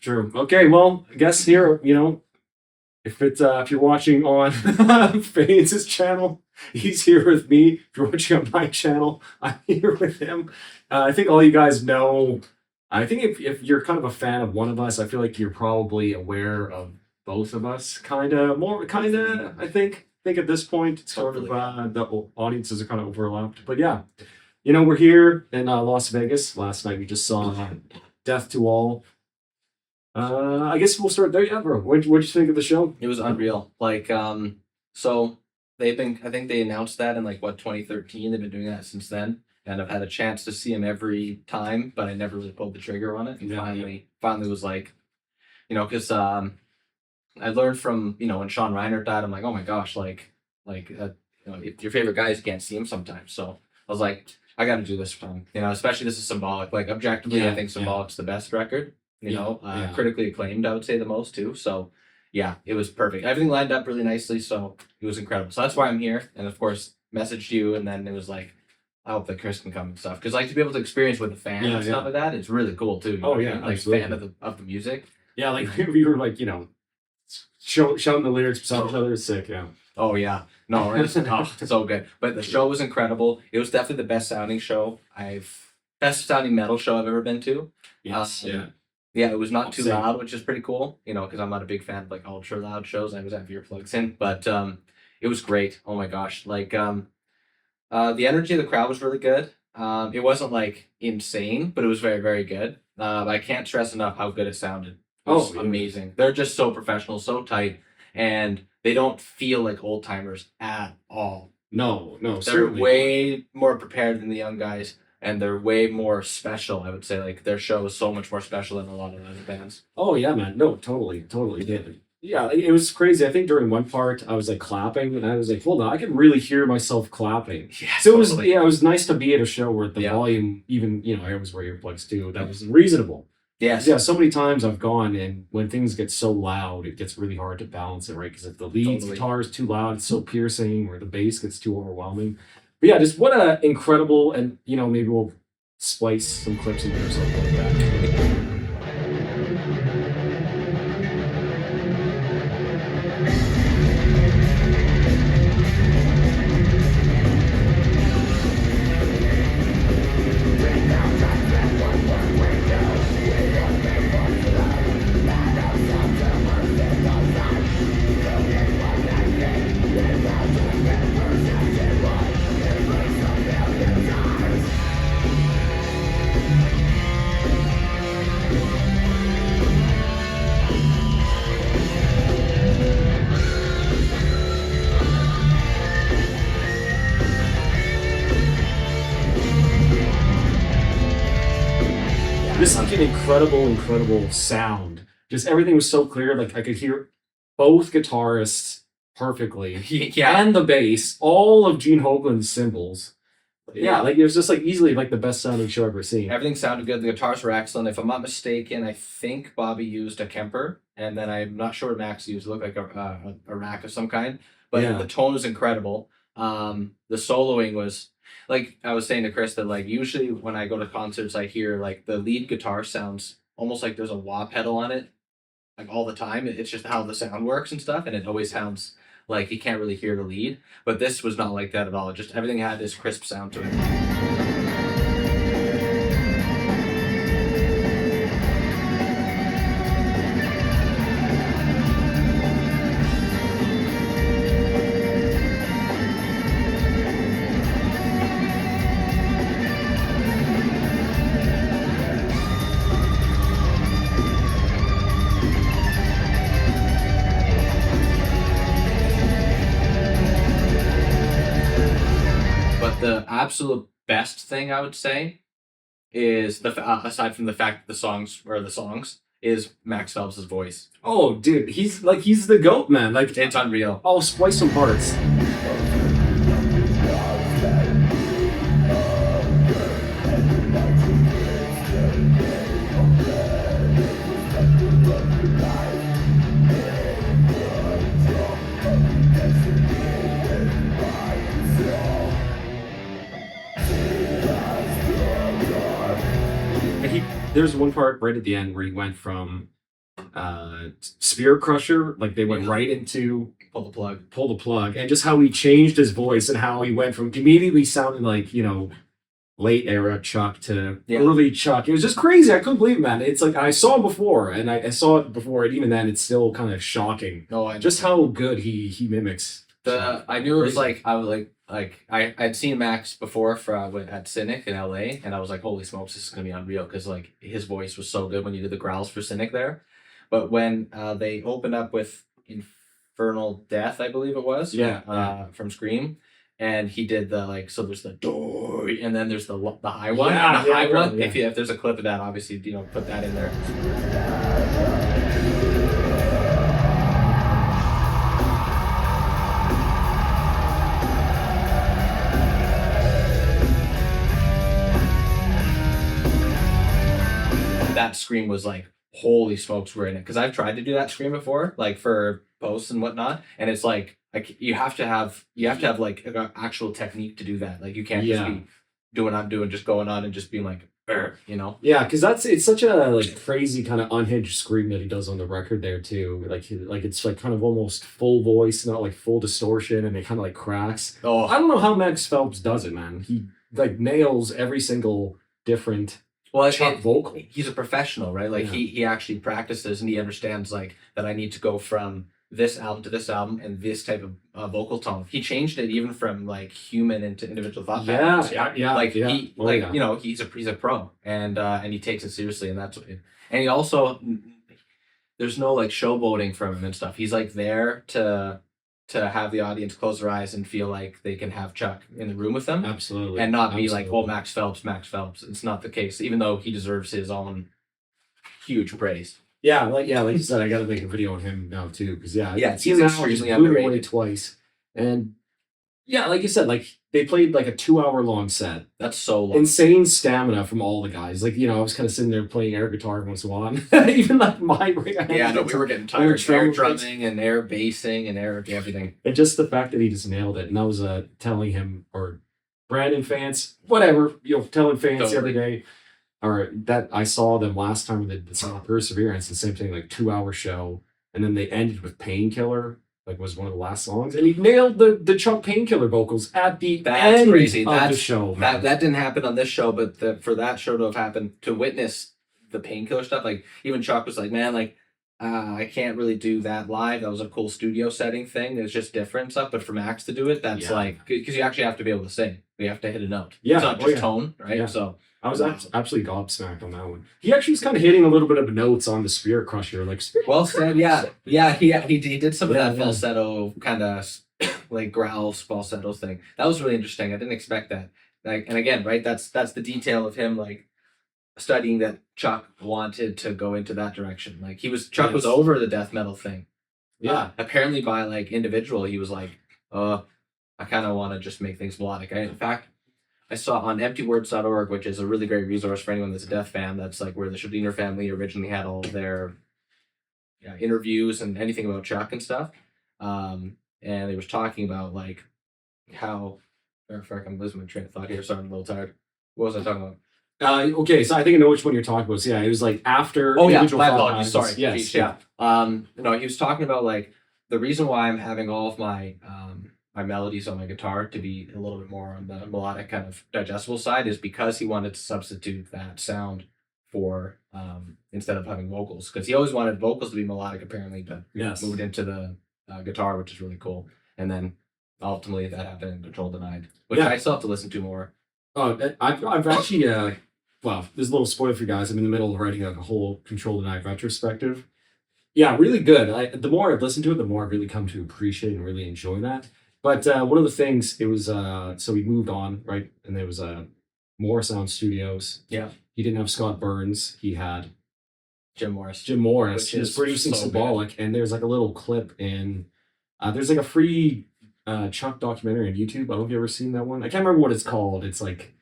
True. Okay, well, I guess here, if you're watching on Fayence's channel, he's here with me. If you're watching on my channel, I'm here with him. I think all you guys know. I think if you're kind of a fan of one of us, I feel like you're probably aware of both of us. Kind of. I think at this point, it's sort of the audiences are kind of overlapped. But yeah, we're here in Las Vegas. Last night we just saw Death to All. I guess we'll start there. Yeah, bro. What'd you think of the show? It was unreal. So I think they announced that in 2013. They've been doing that since then, and I've had a chance to see him every time, but I never really pulled the trigger on it. And finally was because I learned from when Sean Reiner died. I'm like, oh my gosh, if your favorite guys, you can't see him sometimes. So I was like, I got to do this for him. Especially this is Symbolic. Objectively, I think Symbolic's the best record. Critically acclaimed, I would say the most too. So yeah, it was perfect. Everything lined up really nicely, so it was incredible. So that's why I'm here, and of course messaged you, and then it was like, I hope that Chriss can come and stuff, because to be able to experience with a fan and stuff like that, it's really cool too. Fan of the music. Yeah, we were showing the lyrics beside each other. It's sick. Yeah. Oh yeah, no, it's so good. But the show was incredible. It was definitely the best sounding metal show I've ever been to. Yes. Yeah, it was not too loud, which is pretty cool, because I'm not a big fan of ultra loud shows. I always have earplugs in, but it was great. Oh my gosh. The energy of the crowd was really good. It wasn't insane, but it was very, very good. I can't stress enough how good it sounded. It was amazing. They're just so professional, so tight, and they don't feel like old timers at all. No, they're certainly way more prepared than the young guys. And they're way more special, I would say. Their show is so much more special than a lot of other bands. Oh, yeah, man. No, totally. Yeah, it was crazy. I think during one part, I was clapping, and I was like, hold on, I can really hear myself clapping. Yeah, so totally. It was nice to be at a show where the volume, even, I always wear earplugs too, that was reasonable. Yes. Yeah, so many times I've gone, and when things get so loud, it gets really hard to balance it, right? Because if the lead guitar is too loud, it's so piercing, or the bass gets too overwhelming. But yeah, just what an incredible, and maybe we'll splice some clips in there or something like that. This is an incredible sound. Just everything was so clear. I could hear both guitarists perfectly. Yeah. And the bass, all of Gene Hoglan's cymbals. Yeah, it was just easily the best sounding show I've ever seen. Everything sounded good. The guitars were excellent. If I'm not mistaken, I think Bobby used a Kemper, and then I'm not sure what Max used. It looked like a rack of some kind. But the tone was incredible. The soloing was, I was saying to Chriss that usually when I go to concerts, I hear the lead guitar sounds almost like there's a wah pedal on it, all the time. It's just how the sound works and stuff, and it always sounds like you can't really hear the lead. But this was not like that at all. Just everything had this crisp sound to it. The absolute best thing I would say is aside from the fact that the songs is Max Phelps' voice. Oh, dude, he's the GOAT, man. It's unreal. I'll splice some parts. There's one part right at the end where he went from Spirit Crusher, like they went right into Pull the plug, and just how he changed his voice and how he went from immediately sounding like, late era Chuck to early Chuck. It was just crazy. I couldn't believe it, man. It's like I saw it before, and I saw it before, and even then, it's still kind of shocking. No, just how good he mimics. I knew it was like I'd seen Max before at Cynic in LA, and I was like, holy smokes, this is gonna be unreal, because like his voice was so good when you did the growls for Cynic there. But when they opened up with Infernal Death, I believe it was, from Scream. And he did the so there's the door, and then there's the high one. Yeah, the high one. Yeah. If there's a clip of that, obviously put that in there. That scream was like, holy smokes, we're in it. Because I've tried to do that scream before, like for posts and whatnot, and it's like you have to have like an actual technique to do that. Like you can't just be doing what I'm doing, just going on and just being like, Yeah, because it's such a crazy kind of unhinged scream that he does on the record there too. Like it's like kind of almost full voice, not like full distortion, and it kind of like cracks. Oh, I don't know how Max Phelps does it, man. He like nails every single different vocal. He's a professional, right? Like he actually practices, and he understands like that I need to go from this album to this album and this type of vocal tone. He changed it even from like human into individual thought patterns. He's a pro, and he takes it seriously, and that's what. And he also, there's no like showboating from him and stuff. He's like there to have the audience close their eyes and feel like they can have Chuck in the room with them. Absolutely. And not be like, oh, Max Phelps. It's not the case, even though he deserves his own huge praise. Yeah, like you said, I got to make a video on him now too, because he's extremely underrated twice, and like you said, like they played like a 2-hour long set. That's so long. Insane stamina from all the guys. Like I was kind of sitting there playing air guitar once in a while, even like my rig. We were getting tired. Air drumming and air bassing and air everything. And just the fact that he just nailed it, and I was telling him or Brandon fans, whatever, telling fans every day. Or that I saw them last time with the song Perseverance, the same thing, like 2-hour show, and then they ended with Painkiller, like was one of the last songs, and he nailed the Chuck Painkiller vocals at the end crazy. of the show. That didn't happen on this show, but for that show to have happened, to witness the Painkiller stuff, like even Chuck was like, man, like I can't really do that live. That was a cool studio setting thing. It's just different stuff, but for Max to do it, that's like, because you actually have to be able to sing. You have to hit a note. Yeah, it's not just tone, right? Yeah. So. I was absolutely gobsmacked on that one. He actually was kind of hitting a little bit of notes on the Spirit Crusher, like Spirit. Well said, yeah. He did some of that falsetto kind of like growls falsetto thing. That was really interesting. I didn't expect that. Like, and again, right? That's the detail of him like studying that Chuck wanted to go into that direction. Like Chuck was over the death metal thing. Yeah. Apparently, by like individual, he was like, I kind of want to just make things melodic. In fact, I saw on emptywords.org, which is a really great resource for anyone that's a death fan. That's like where the Schuldiner family originally had all their interviews and anything about Chuck and stuff. And they was talking about like how. I'm losing my train of thought here, so I'm a little tired. What was I talking about? Okay, so I think I know which one you're talking about. So, it was like after. Oh yeah, my apologies. Sorry. Yes. Yeah. He was talking about like the reason why I'm having all of my my melodies on my guitar to be a little bit more on the melodic kind of digestible side is because he wanted to substitute that sound for instead of having vocals, because he always wanted vocals to be melodic apparently, but moved into the guitar, which is really cool. And then ultimately that happened in Control Denied, which I still have to listen to more. I've actually well, there's a little spoiler for you guys. I'm in the middle of writing a whole Control Denied retrospective. Yeah, really good. The more I've listened to it, the more I've really come to appreciate and really enjoy that. But one of the things, it was, so we moved on, right? And there was More Sound Studios. Yeah. He didn't have Scott Burns. He had Jim Morris. He was producing Symbolic. And there's like a little clip in, there's like a free Chuck documentary on YouTube. I don't know if you've ever seen that one. I can't remember what it's called. It's like,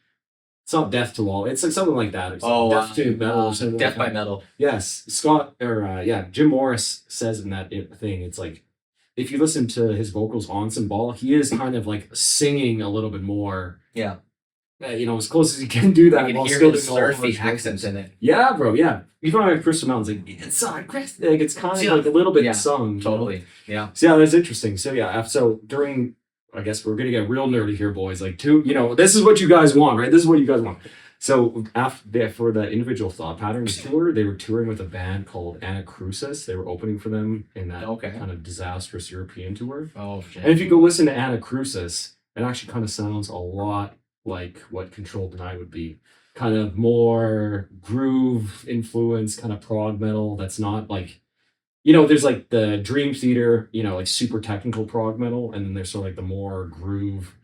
it's not Death to All. It's like something like that. It's Death to Metal or something. Death by Metal. Yes. Jim Morris says in that thing, it's like, if you listen to his vocals on Symbolic, he is kind of like singing a little bit more. Yeah. as close as you can do that You while can hear still his doing all the surfy harsh accents vocals. in it. Yeah, bro. Yeah, even on Chris Mountain's like inside Chris, like it's kind of like a little bit Yeah, sung. Totally. Yeah. So yeah, that's interesting. So yeah, so during, I guess we're gonna get real nerdy here, boys. Like this is what you guys want, right? This is what you guys want. So after for the individual thought patterns tour, they were touring with a band called Anacrusis. They were opening for them in that kind of disastrous European tour. Oh shit. And if you go listen to Anacrusis, it actually kind of sounds a lot like what Control Denied would be. Kind of more groove influence, kind of prog metal. That's not like, there's like the Dream Theater, like super technical prog metal, and then there's sort of like the more groove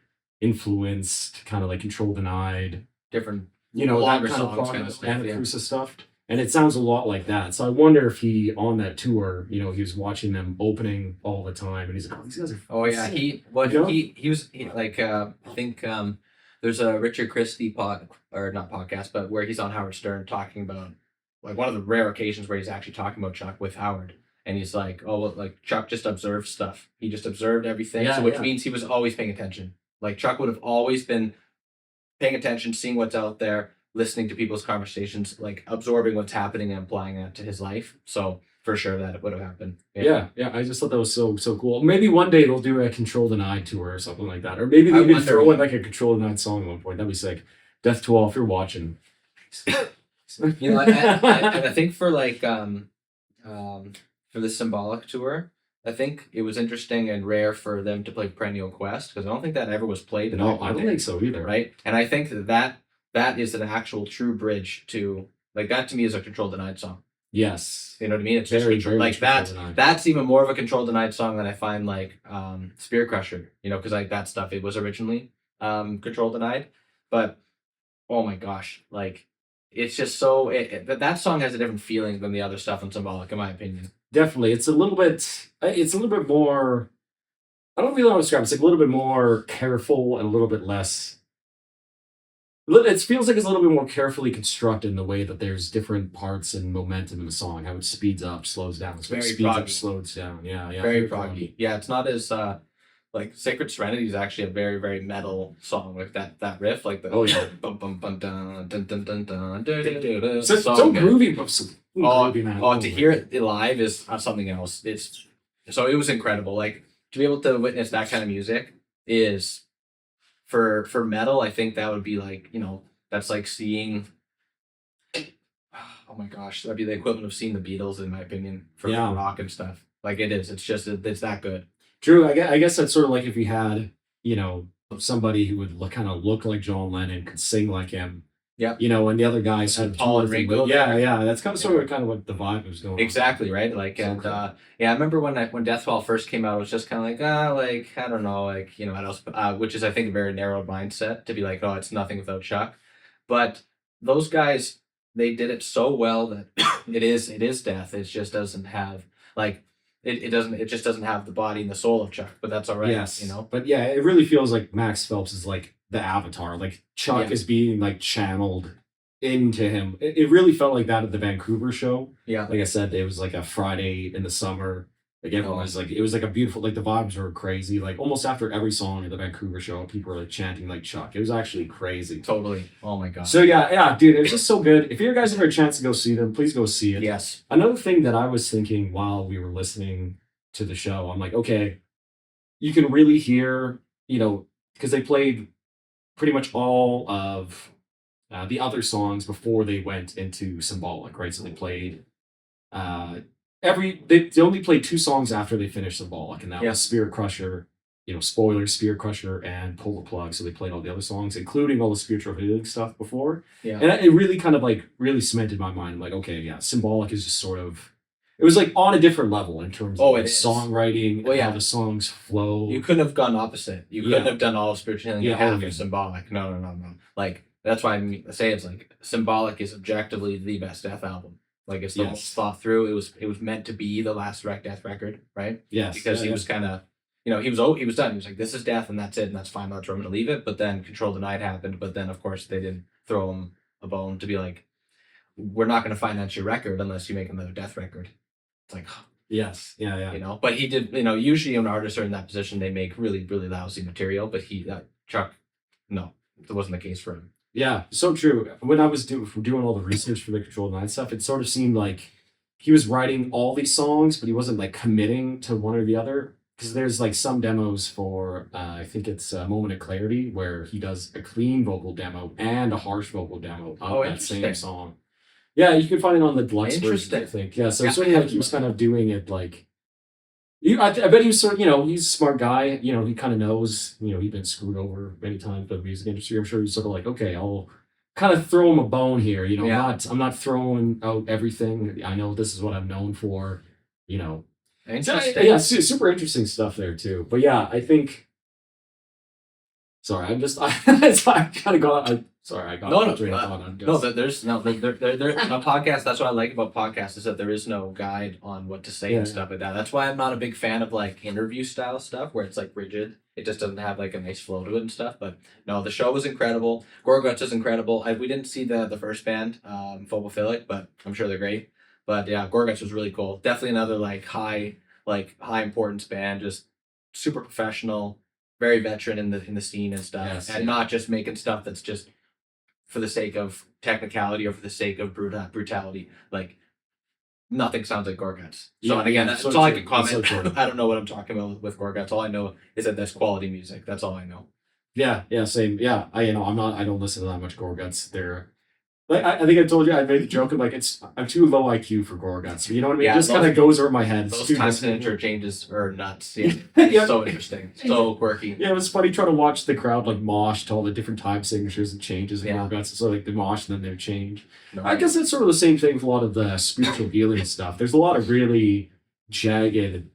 influenced, kind of like Control Denied, different, that longer kind of songs, prog kind of metal, stuff. Anacrusis stuff. And it sounds a lot like that. So I wonder if he, on that tour, he was watching them opening all the time, and he's like, "Oh, these guys are." Oh yeah, he was like I think there's a Richard Christie not podcast, but where he's on Howard Stern talking about like one of the rare occasions where he's actually talking about Chuck with Howard, and he's like, oh, well, like Chuck just observed stuff. He just observed everything, which means he was always paying attention. Like Chuck would have always been paying attention, seeing what's out there, listening to people's conversations, like absorbing what's happening and applying that to his life. So for sure that it would have happened. Yeah. I just thought that was so cool. Maybe one day they'll do a Control Denied tour or something like that, or maybe they could throw in like a Control Denied song at one point. That'd be sick. Death to All, if you're watching. I think for like for the Symbolic tour, I think it was interesting and rare for them to play Perennial Quest, because I don't think that ever was played. No, I don't think so either. Right, and I think that is an actual true bridge to, like, that to me is a Control Denied song. Yes. You know what I mean? It's very, just very like that's even more of a Control Denied song than I find like Spear Crusher, because like that stuff, it was originally Control Denied, but oh my gosh, like it's just so that song has a different feeling than the other stuff on Symbolic, in my opinion. Definitely. It's a little bit more, I don't really know how to describe it. It's like a little bit more careful and a little bit less. It feels like it's a little bit more carefully constructed in the way that there's different parts and momentum in the song, how it speeds up, slows down. It's very speeds proggy. up, slows down. Yeah. Very proggy. Yeah, it's not as like Sacred Serenity is actually a very, very metal song. Like that riff, like the bum bum bum dun dun dun dun dun dun. So groovy, but so groovy, man. To hear it live is something else. It was incredible. Like to be able to witness that kind of music is, for metal, I think that would be like, that's like seeing, oh my gosh, that'd be the equivalent of seeing the Beatles, in my opinion, for rock and stuff. Like it is. It's just, it's that good. True. I guess that's sort of like if we had, somebody who would kind of look like John Lennon, could sing like him. Yeah. And the other guys had Paul and Ringo. Yeah. That's kind of what the vibe was going on. Exactly, right? Like, and I remember when Deathfall first came out, it was just kind of like, I don't know, like, what else? Which is, I think, a very narrow mindset to be like, oh, it's nothing without Chuck. But those guys, they did it so well that it is death. It just doesn't have like. It just doesn't have the body and the soul of Chuck, but that's all right. Yes. But yeah, it really feels like Max Phelps is like the avatar. Like Chuck is being like channeled into him. It really felt like that at the Vancouver show. Yeah. Like I said, it was like a Friday in the summer. Like everyone was like, it was like a beautiful, like the vibes were crazy. Like almost after every song at the Vancouver show, people were like chanting like Chuck. It was actually crazy. Totally. Oh my God. So yeah, dude, it was just so good. If you guys have a chance to go see them, please go see it. Yes. Another thing that I was thinking while we were listening to the show, I'm like, okay, you can really hear, because they played pretty much all of the other songs before they went into Symbolic, right? So they played they only played 2 songs after they finished Symbolic, and that was Spirit Crusher, spoiler, Spirit Crusher and Pull the Plug. So they played all the other songs, including all the spiritual healing stuff before. Yeah. And it really kind of like really cemented my mind. I'm like, okay, yeah, Symbolic is just sort of, it was like on a different level in terms of like songwriting, how the songs flow. You couldn't have gone opposite. You couldn't have done all of spiritual healing after Symbolic. No. Like that's why I say it's like Symbolic is objectively the best death album. Like it's the most thought through. It was meant to be the last death record, right? Yes. Because he was kind of, he was done. He was like, this is death and that's it and that's fine. That's where I'm going to leave it. But then Control Denied happened. But then of course they didn't throw him a bone to be like, we're not going to finance your record unless you make another death record. It's like, yes, yeah. But he did. Usually when artists are in that position, they make really, really lousy material. But Chuck, no. it wasn't the case for him. Yeah, so true. When I was doing all the research for the Controlled Mind stuff, it sort of seemed like he was writing all these songs, but he wasn't like committing to one or the other. Because there's like some demos for, I think it's Moment of Clarity, where he does a clean vocal demo and a harsh vocal demo of that same song. Yeah, you can find it on the deluxe version, I think. Yeah, so it's sort of like he was kind of doing it like. I bet he was sort of, he's a smart guy. He kind of knows, he's been screwed over many times by the music industry. I'm sure he's sort of like, okay, I'll kind of throw him a bone here. I'm not throwing out everything. I know this is what I'm known for. Interesting. Yeah, super interesting stuff there too. But yeah, I think. Sorry, I kind of got. Sorry, I got no. There's a podcast. That's what I like about podcasts is that there is no guide on what to say and stuff like that. That's why I'm not a big fan of like interview style stuff where it's like rigid. It just doesn't have like a nice flow to it and stuff. But no, the show was incredible. Gorguts is incredible. We didn't see the first band, Phobophilic, but I'm sure they're great. But yeah, Gorguts was really cool. Definitely another high importance band, just super professional, very veteran in the scene and stuff, and not just making stuff that's just for the sake of technicality or for the sake of brutality. Like nothing sounds like Gorguts. So and again, that's all I can comment. I don't know what I'm talking about with Gorguts. All I know is that there's quality music. That's all I know. Yeah, same. Yeah, I don't listen to that much Gorguts. They're like I think I told you I made the joke of like I'm too low IQ for Gorguts. You know what I mean? It just kind of goes over my head. Those time signature changes are nuts. Yeah, so interesting, so quirky. Yeah, it was funny trying to watch the crowd like mosh to all the different time signatures and changes in Gorguts. So like they mosh and then they change. I guess it's sort of the same thing with a lot of the spiritual healing stuff. There's a lot of really jagged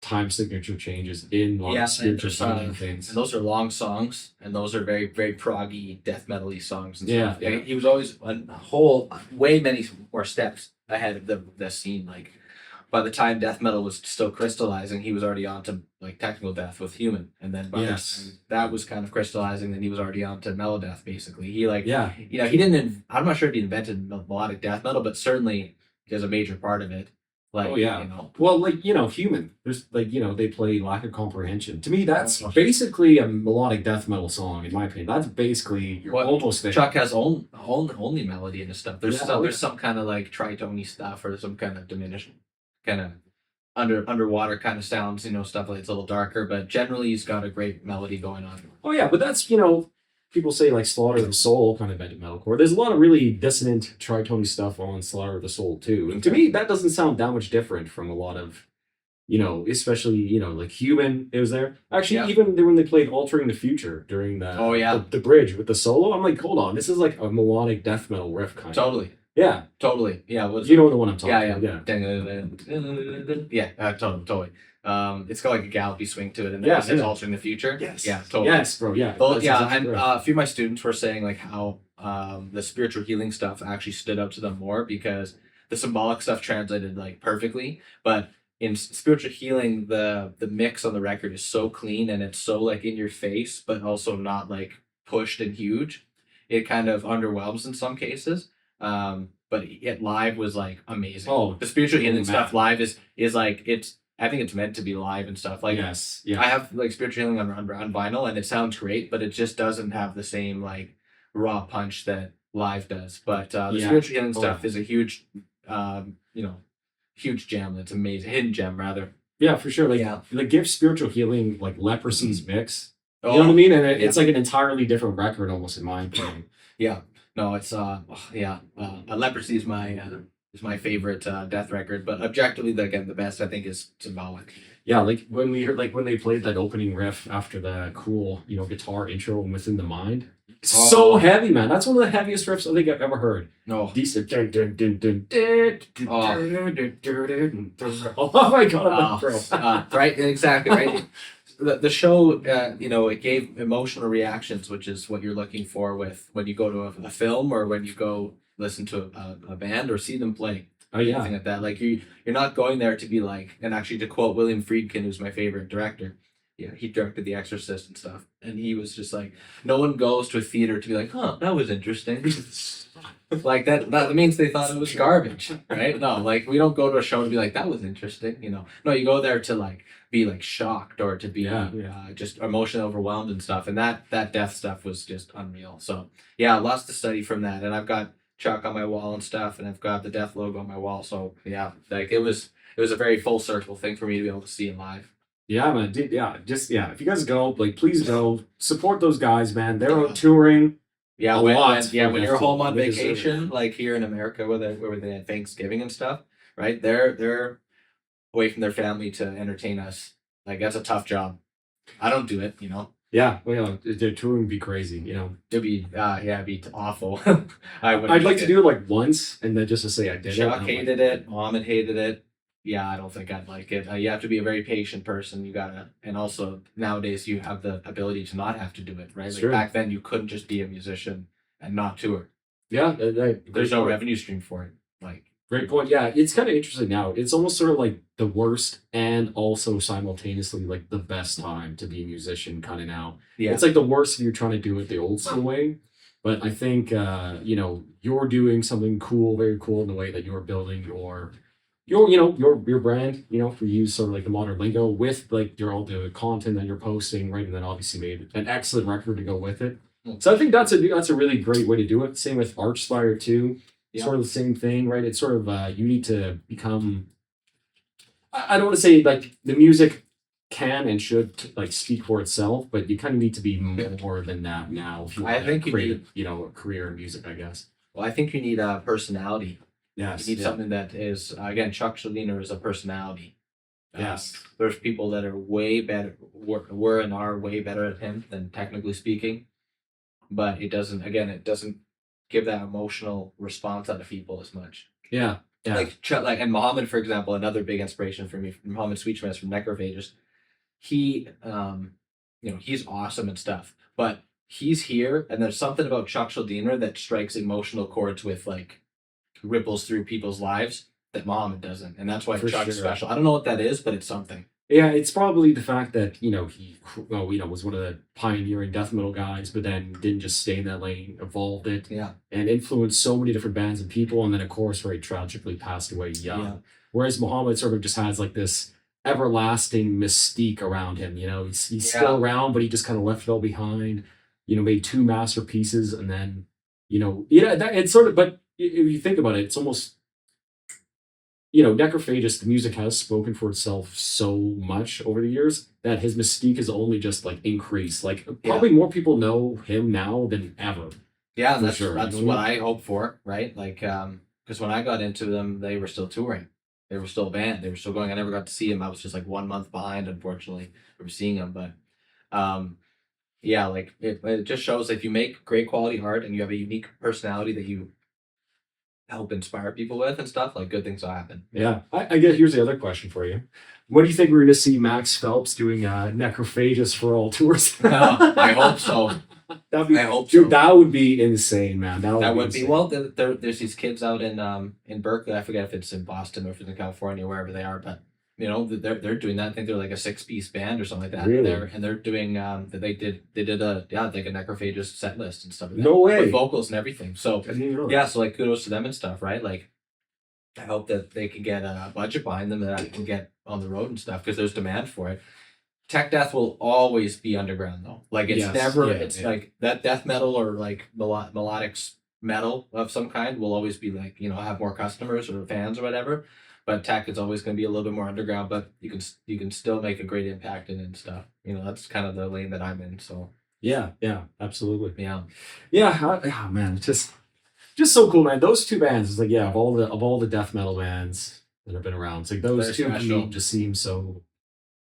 time signature changes in spiritual side of things. And those are long songs, and those are very, very proggy, death metal-y songs and stuff. Yeah. He was always way many more steps ahead of the scene. Like by the time death metal was still crystallizing, he was already on to like technical death with Human. And then by the time that was kind of crystallizing, then he was already on to melodeath basically. He he didn't I'm not sure if he invented melodic death metal, but certainly there's a major part of it. Like, well, like, Human, there's like, they play Lack of Comprehension. To me, that's basically a melodic death metal song, in my opinion. That's basically, you're almost there. Chuck has only melody in his stuff. There's some kind of like tritone stuff or some kind of diminished, kind of underwater kind of sounds, stuff like it's a little darker, but generally he's got a great melody going on. Oh yeah, but that's, people say like Slaughter of the Soul kind of invented metalcore. There's a lot of really dissonant tritone stuff on Slaughter of the Soul too. And to me, that doesn't sound that much different from a lot of, especially, like Human, it was there. Actually, even when they played Altering the Future during the bridge with the solo, I'm like, hold on, this is like a melodic death metal riff kind of. Totally. Yeah. Totally. Yeah. You know the one I'm talking about. Yeah. Totally. It's got like a gallopy swing to it, and then it's Altering the Future. Yes. Yeah, totally. Yes, bro. Yeah. And a few of my students were saying like how the spiritual healing stuff actually stood out to them more because the symbolic stuff translated like perfectly, but in spiritual healing, the mix on the record is so clean and it's so like in your face, but also not like pushed and huge. It kind of underwhelms in some cases. But it live was like amazing. Oh, the spiritual healing stuff live is like I think it's meant to be live and stuff. Like I have like spiritual healing on vinyl and it sounds great, but it just doesn't have the same like raw punch that live does. But the spiritual healing stuff is a huge huge gem. It's amazing, hidden gem rather. Yeah, for sure. Like give spiritual healing like Leprosy's mix. You know what I mean? And it's like an entirely different record, almost in my opinion. Yeah. No, it's Leprosy is my favorite death record, but objectively, again, the best I think is Symbolic. Yeah, like when they played that opening riff after the cool guitar intro and Within the Mind. It's so heavy, man. That's one of the heaviest riffs I think I've ever heard. No, decent. Oh my god, right, exactly, right. The show, it gave emotional reactions, which is what you're looking for when you go to a film or when you go listen to a band or see them play. Oh yeah, anything like that. Like you're not going there to be like, and actually to quote William Friedkin, who's my favorite director, he directed The Exorcist and stuff, and he was just like, no one goes to a theater to be like, huh, that was interesting. Like that means they thought it was garbage, right? No, like we don't go to a show to be like, that was interesting, you know. No, you go there to like be like shocked or to be just emotionally overwhelmed and stuff. And that death stuff was just unreal. So yeah, lots to study from that. And I've got Chuck on my wall and stuff, and I've got the death logo on my wall. So yeah, like it was a very full circle thing for me to be able to see in live. Yeah, man. If you guys go, like, please go support those guys, man. They're out touring. Yeah, when you're home on vacation, like here in America, where they had Thanksgiving and stuff, right? They're away from their family to entertain us. Like that's a tough job. I don't do it, you know. Yeah, well, their touring would be crazy, you know. It'd be it'd be awful. I'd like to do it like once, and then just to say I did Chuck hated it. Ahmed hated it. Yeah, I don't think I'd like it. You have to be a very patient person. You gotta, and also nowadays you have the ability to not have to do it, right? Like back then you couldn't just be a musician and not tour. Yeah, there's no revenue stream for it. Like great point. Yeah, it's kind of interesting now. It's almost sort of like the worst and also simultaneously like the best time to be a musician kind of now. Yeah, it's like the worst if you're trying to do it the old school way. But I think you're doing something cool, very cool in the way that you're building your brand, for you, sort of like the modern lingo with like all the content that you're posting, right? And then obviously made an excellent record to go with it. So I think that's a really great way to do it. Same with Archspire too. Yeah. Sort of the same thing, right? It's sort of you need to become. I don't want to say like the music can and should like speak for itself, but you kind of need to be more than that now. If you want to create a career in music, I guess. Well, I think you need a personality. Yes, you need something that is again. Chuck Schuldiner is a personality. Yes, there's people that are way better, were and are way better at him than technically speaking, but it doesn't give that emotional response out of people as much. Yeah. Like and Muhammad, for example, another big inspiration for me, Muhammad Sweetschmitz from Necrophagus. He, he's awesome and stuff, but he's here, and there's something about Chuck Schuldiner that strikes emotional chords with like. Ripples through people's lives that Muhammad doesn't, and that's why Chuck's special. I don't know what that is, but it's something. Yeah, it's probably the fact that he was one of the pioneering death metal guys, but then didn't just stay in that lane, evolved it, and influenced so many different bands and people, and then of course very tragically passed away young. Yeah. Whereas Muhammad sort of just has like this everlasting mystique around him. He's still around, but he just kind of left it all behind. Made 2 masterpieces, and then it's sort of, but. If you think about it, it's almost, Necrophagus, the music has spoken for itself so much over the years that his mystique has only just like increased. Like probably more people know him now than ever. Yeah, that's what I hope for, right? Like, because when I got into them, they were still touring. They were still a band. They were still going. I never got to see him. I was just like 1 month behind, unfortunately, from seeing him. But, like it just shows that if you make great quality art and you have a unique personality that you help inspire people with and stuff, like good things will happen. Yeah. I guess here's the other question for you. What do you think we're going to see Max Phelps doing Necrophagus for all tours? I hope so. I hope so. Dude, that would be insane, man. That would be well. There's these kids out in Berkeley. I forget if it's in Boston or if it's in California, wherever they are, but they're doing that. I think they're like a 6-piece band or something like that. Really? They're doing they did a like a Necrophagus set list and stuff like that. No way. With vocals and everything. So so like kudos to them and stuff, right? Like I hope that they can get a budget behind them that I can get on the road and stuff because there's demand for it. Tech death will always be underground though. Like it's like that death metal or like melodic metal of some kind will always be like, have more customers or fans or whatever. But tech is always going to be a little bit more underground, but you can still make a great impact in it and stuff. That's kind of the lane that I'm in. So yeah, absolutely. Yeah. Man, just so cool, man. Those 2 bands is like of all the death metal bands that have been around, it's like those two to me just seem so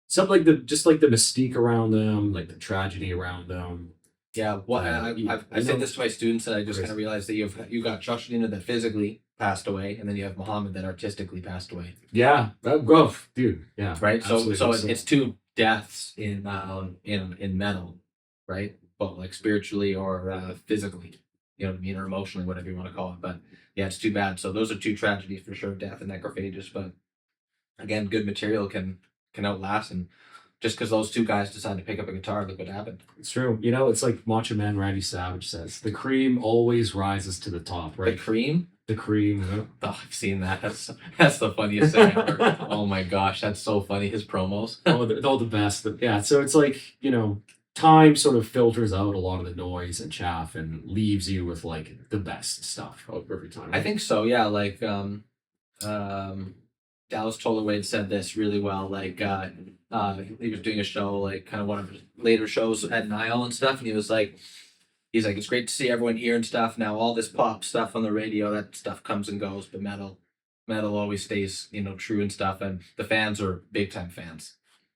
something like the mystique around them, like the tragedy around them. Yeah, I said this to my students, and I just kind of realized that you got Chuck Schuldiner that physically passed away, and then you have Muhammad that artistically passed away. Yeah, dude. Yeah, right. So it's 2 deaths in metal, right? But like spiritually or physically, you know what I mean, or emotionally, whatever you want to call it. But yeah, it's too bad. So those are 2 tragedies for sure, death and Necrophagus. But again, good material can outlast, and just because those two guys decided to pick up a guitar, look what happened. It's true. You know, it's like Macho Man Randy Savage says, the cream always rises to the top, right? The cream? The cream. You know? Oh, I've seen that. That's the funniest thing ever. Oh my gosh, that's so funny. His promos. They're all the best. Yeah, so it's like, you know, time sort of filters out a lot of the noise and chaff and leaves you with like the best stuff every time. I think so, yeah. Like Dallas Tolerway said this really well. Like he was doing a show, like kind of one of his later shows at Nile and stuff, and he's like, it's great to see everyone here and stuff. Now all this pop stuff on the radio, that stuff comes and goes, but metal always stays, you know, true and stuff, and the fans are big time fans,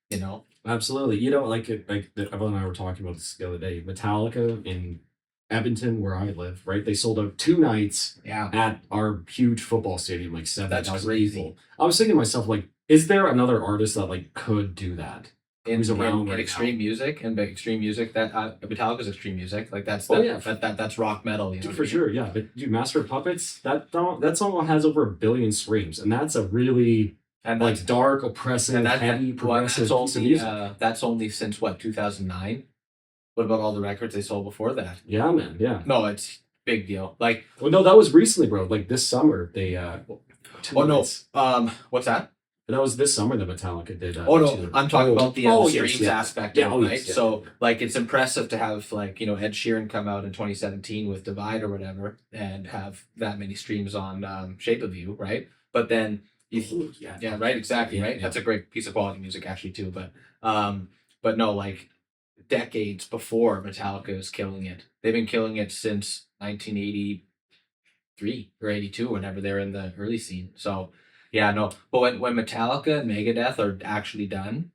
you know. Absolutely. You know, like Evan and I were talking about this the other day. Metallica in Edmonton, where I live, right? They sold out 2 nights at our huge football stadium, like 7,000 people. I was thinking to myself, like, is there another artist that like could do that? Who's around in right extreme now? music and extreme music that Metallica's extreme music, like that's that's rock metal, you know. Dude, for sure, yeah. But dude, Master of Puppets, that song has over 1 billion streams, and that's a really like dark, oppressive, and heavy, progressive piece of music. That's only since what, 2009. What about all the records they sold before that? Yeah, man. Yeah. No, it's big deal. Like, well, no, that was recently, bro. Like this summer, they what's that? That was this summer that Metallica did. I'm talking about the streams aspect of it, right? Yes, yeah. So, like, it's impressive to have, like, you know, Ed Sheeran come out in 2017 with Divide or whatever and have that many streams on Shape of You, right? But then, right, exactly, right? Yeah. That's a great piece of quality music, actually, too. But no, like, decades before Metallica is killing it. They've been killing it since 1983 or 82, whenever they're in the early scene. So, yeah, no. But when Metallica and Megadeth are actually done,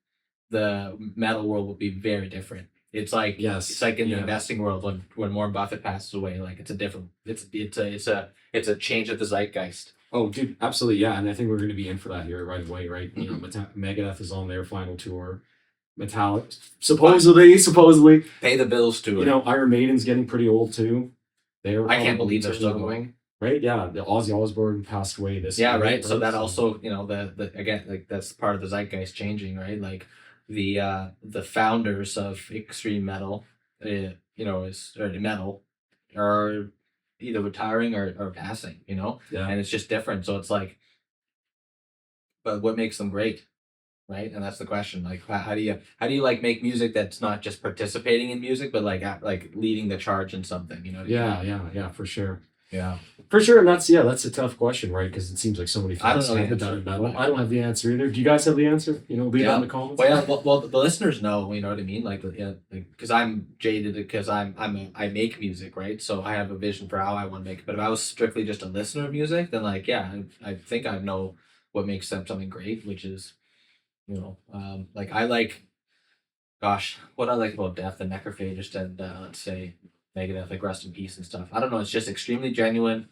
the metal world will be very different. It's like it's like in the investing world when Warren Buffett passes away. Like it's a change of the zeitgeist. Oh, dude, absolutely, yeah. And I think we're going to be in for that here right away, right? You know, Megadeth is on their final tour. Metallic, supposedly pay the bills to it. You know, Iron Maiden's getting pretty old too. I can't believe they're still going. Right, yeah, the Ozzy Osbourne passed away this year. Yeah, right. So that also, you know, the again, like that's part of the zeitgeist changing, right? Like the founders of extreme metal, metal, are either retiring or passing, you know. Yeah. And it's just different. So it's like, but what makes them great, right? And that's the question. Like, how do you like make music that's not just participating in music, but like leading the charge in something, you know? Yeah, for sure. Yeah, for sure, and that's a tough question, right? Because it seems like so many things haven't done in metal. I don't have the answer either. Do you guys have the answer? You know, leave it in the comments. Well, the listeners know. You know what I mean? Like, because I'm jaded because I make music, right? So I have a vision for how I want to make it. But if I was strictly just a listener of music, then like, I think I know what makes something great, which is, you know, like I like, gosh, what I like about Death and Necrophagist and let's say Megadeth, like Rest in Peace and stuff. I don't know. It's just extremely genuine,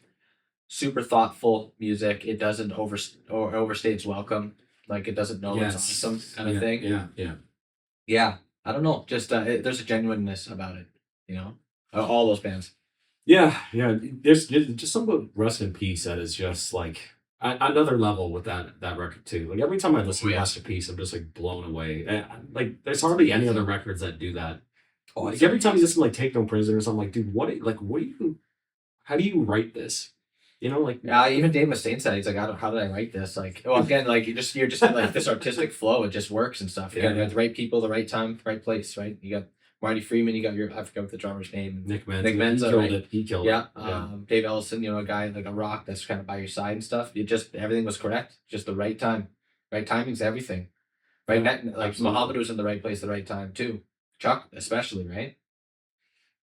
super thoughtful music. It doesn't overstay its welcome. Like it doesn't know it's awesome kind of thing. Yeah. I don't know. Just there's a genuineness about it. You know, all those bands. Yeah. There's just something about Rest in Peace that is just like another level with that record too. Like every time I listen to Rest in Peace, I'm just like blown away. And, like there's hardly any other records that do that. Oh, like every time you listen to like Take No Prisoners, I'm like, dude, how do you write this? You know, like even Dave Mustaine said, he's like, how did I write this? Like, well, again, like you're just like this artistic flow, it just works and stuff. You got the right people, the right time, right place, right? You got Marty Freeman, you got I forget what the drummer's name. Nick Menza. He killed it. Dave Ellison, you know, a guy like a rock that's kind of by your side and stuff. Everything was correct. Just the right time. Right timing's everything. Right, like Muhammad was in the right place at the right time too. Chuck, especially, right?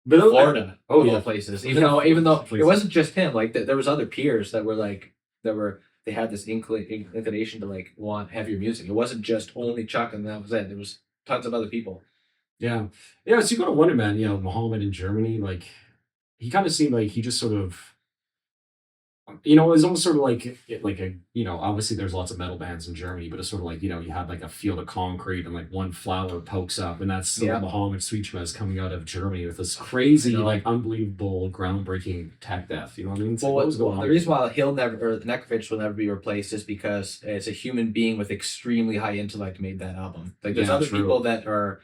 But Florida, all places. Even though it wasn't just him, like there was other peers that were like they had this inclination to like want heavier music. It wasn't just only Chuck and that was it. There was tons of other people. Yeah. So you go to Wonder Man, you know, Muhammad in Germany, like he kind of seemed like he just sort of you know, it's almost sort of like a, you know, obviously there's lots of metal bands in Germany, but it's sort of like, you know, you have like a field of concrete and like one flower pokes up, and that's sort of Mohammed Sweetmas coming out of Germany with this crazy, like unbelievable, groundbreaking tech death. You know what I mean? It's like, what was going on? The reason why he'll never, or the Necrophage will never be replaced is because it's a human being with extremely high intellect made that album. Like there's other people that are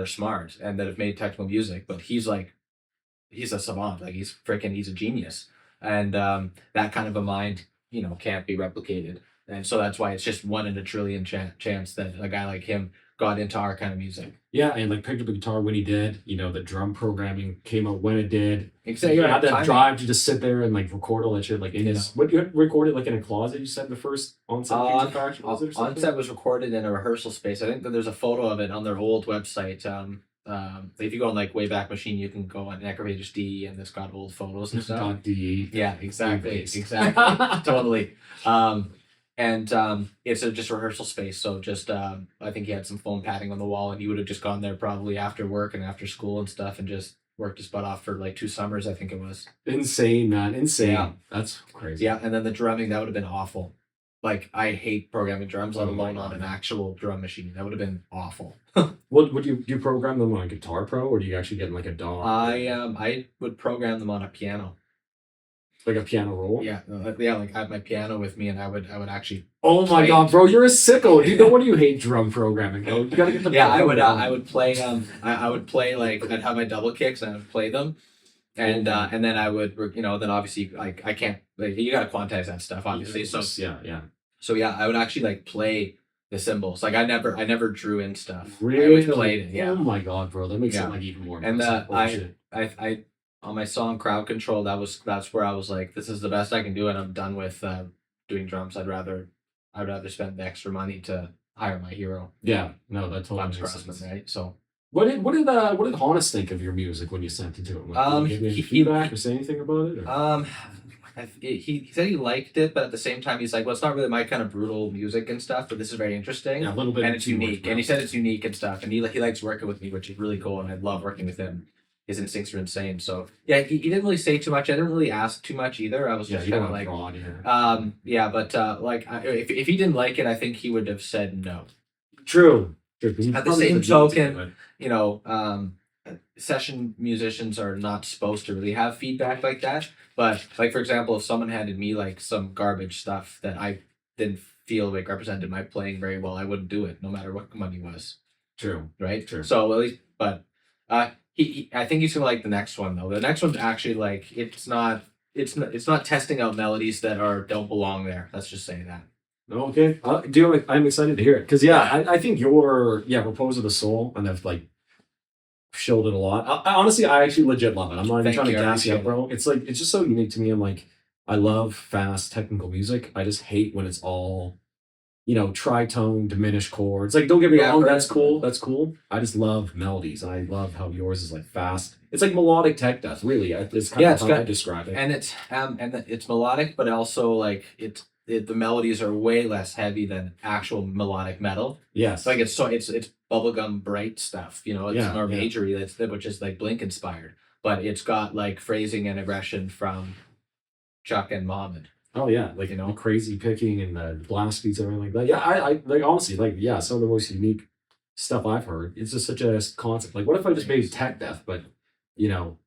smart and that have made technical music, but he's a savant. Like he's a genius. And that kind of a mind, you know, can't be replicated. And so that's why it's just 1 in a trillion chance that a guy like him got into our kind of music. Yeah, and like picked up a guitar when he did. You know, the drum programming came out when it did. Exactly. You had that drive to just sit there and like record all that shit. Like in his, what, you had recorded like in a closet? You said the first onset was it or something? Onset was recorded in a rehearsal space. I think that there's a photo of it on their old website. If you go on like Wayback Machine, you can go on Necrophage D, and it's got old photos and stuff. .de. Yeah, exactly, totally. It's just a rehearsal space. So just I think he had some foam padding on the wall, and he would have just gone there probably after work and after school and stuff, and just worked his butt off for like 2 summers. I think it was insane, man, insane. Yeah. That's crazy. Yeah, and then the drumming, that would have been awful. Like, I hate programming drums, let alone on an actual drum machine. That would have been awful. What would you program them on a Guitar Pro, or do you actually get like a DAW? I would program them on a piano. Like a piano roll? Yeah, like I have my piano with me, and I would actually. Oh my god, bro, you're a sicko! You know what? You hate drum programming. You gotta get the. Yeah, I would play. I would play like I'd have my double kicks, and I would play them. And then I would, you know, then obviously like I can't, like, you gotta quantize that stuff obviously. So I would actually like play the cymbals. Like I never drew in stuff. Really? I always played it. Yeah. Oh my god, bro, that makes it like even more. And I on my song Crowd Control, that's where I was like, this is the best I can do, and I'm done with doing drums. I'd rather spend the extra money to hire my hero. Yeah, no, that totally makes sense. Right? So. What did Hannes think of your music when you sent it to him? Like, did he give you feedback or say anything about it? Or? He said he liked it, but at the same time he's like, well, it's not really my kind of brutal music and stuff, but this is very interesting. Yeah, a little bit, and it's unique. And he said it's unique and stuff, and he likes working with me, which is really cool, and I love working with him. His instincts are insane. So yeah, he didn't really say too much. I didn't really ask too much either. I was just kind of like, broad, like if he didn't like it, I think he would have said no. True. At the same token, you know, session musicians are not supposed to really have feedback like that. But like, for example, if someone handed me like some garbage stuff that I didn't feel like represented my playing very well, I wouldn't do it, no matter what the money was. True. Right. True. So at least, but I think he's gonna like the next one though. The next one's actually like it's not testing out melodies that don't belong there. Let's just say that. Okay. I'm excited to hear it because I think your Repose of the Soul, and I've like showed it a lot. I honestly actually legit love it. I'm not even trying to gas you up, bro. It's like it's just so unique to me. I'm like, I love fast technical music. I just hate when it's all, you know, tritone, diminished chords. Like, don't get me wrong, that's cool. That's cool. I just love melodies, and I love how yours is like fast. It's like melodic tech death, really. It's kind of how I describe it. And it's melodic, but also like the melodies are way less heavy than actual melodic metal. Yes. Like it's bubblegum bright stuff, you know, it's more majory, which is like Blink inspired, but it's got like phrasing and aggression from Chuck and Mohammed. Oh yeah, like, you know, crazy picking and the blast beats and everything like that. Yeah, I like, honestly, like, yeah, some of the most unique stuff I've heard. It's just such a concept. Like, what if I just made tech death, but, you know,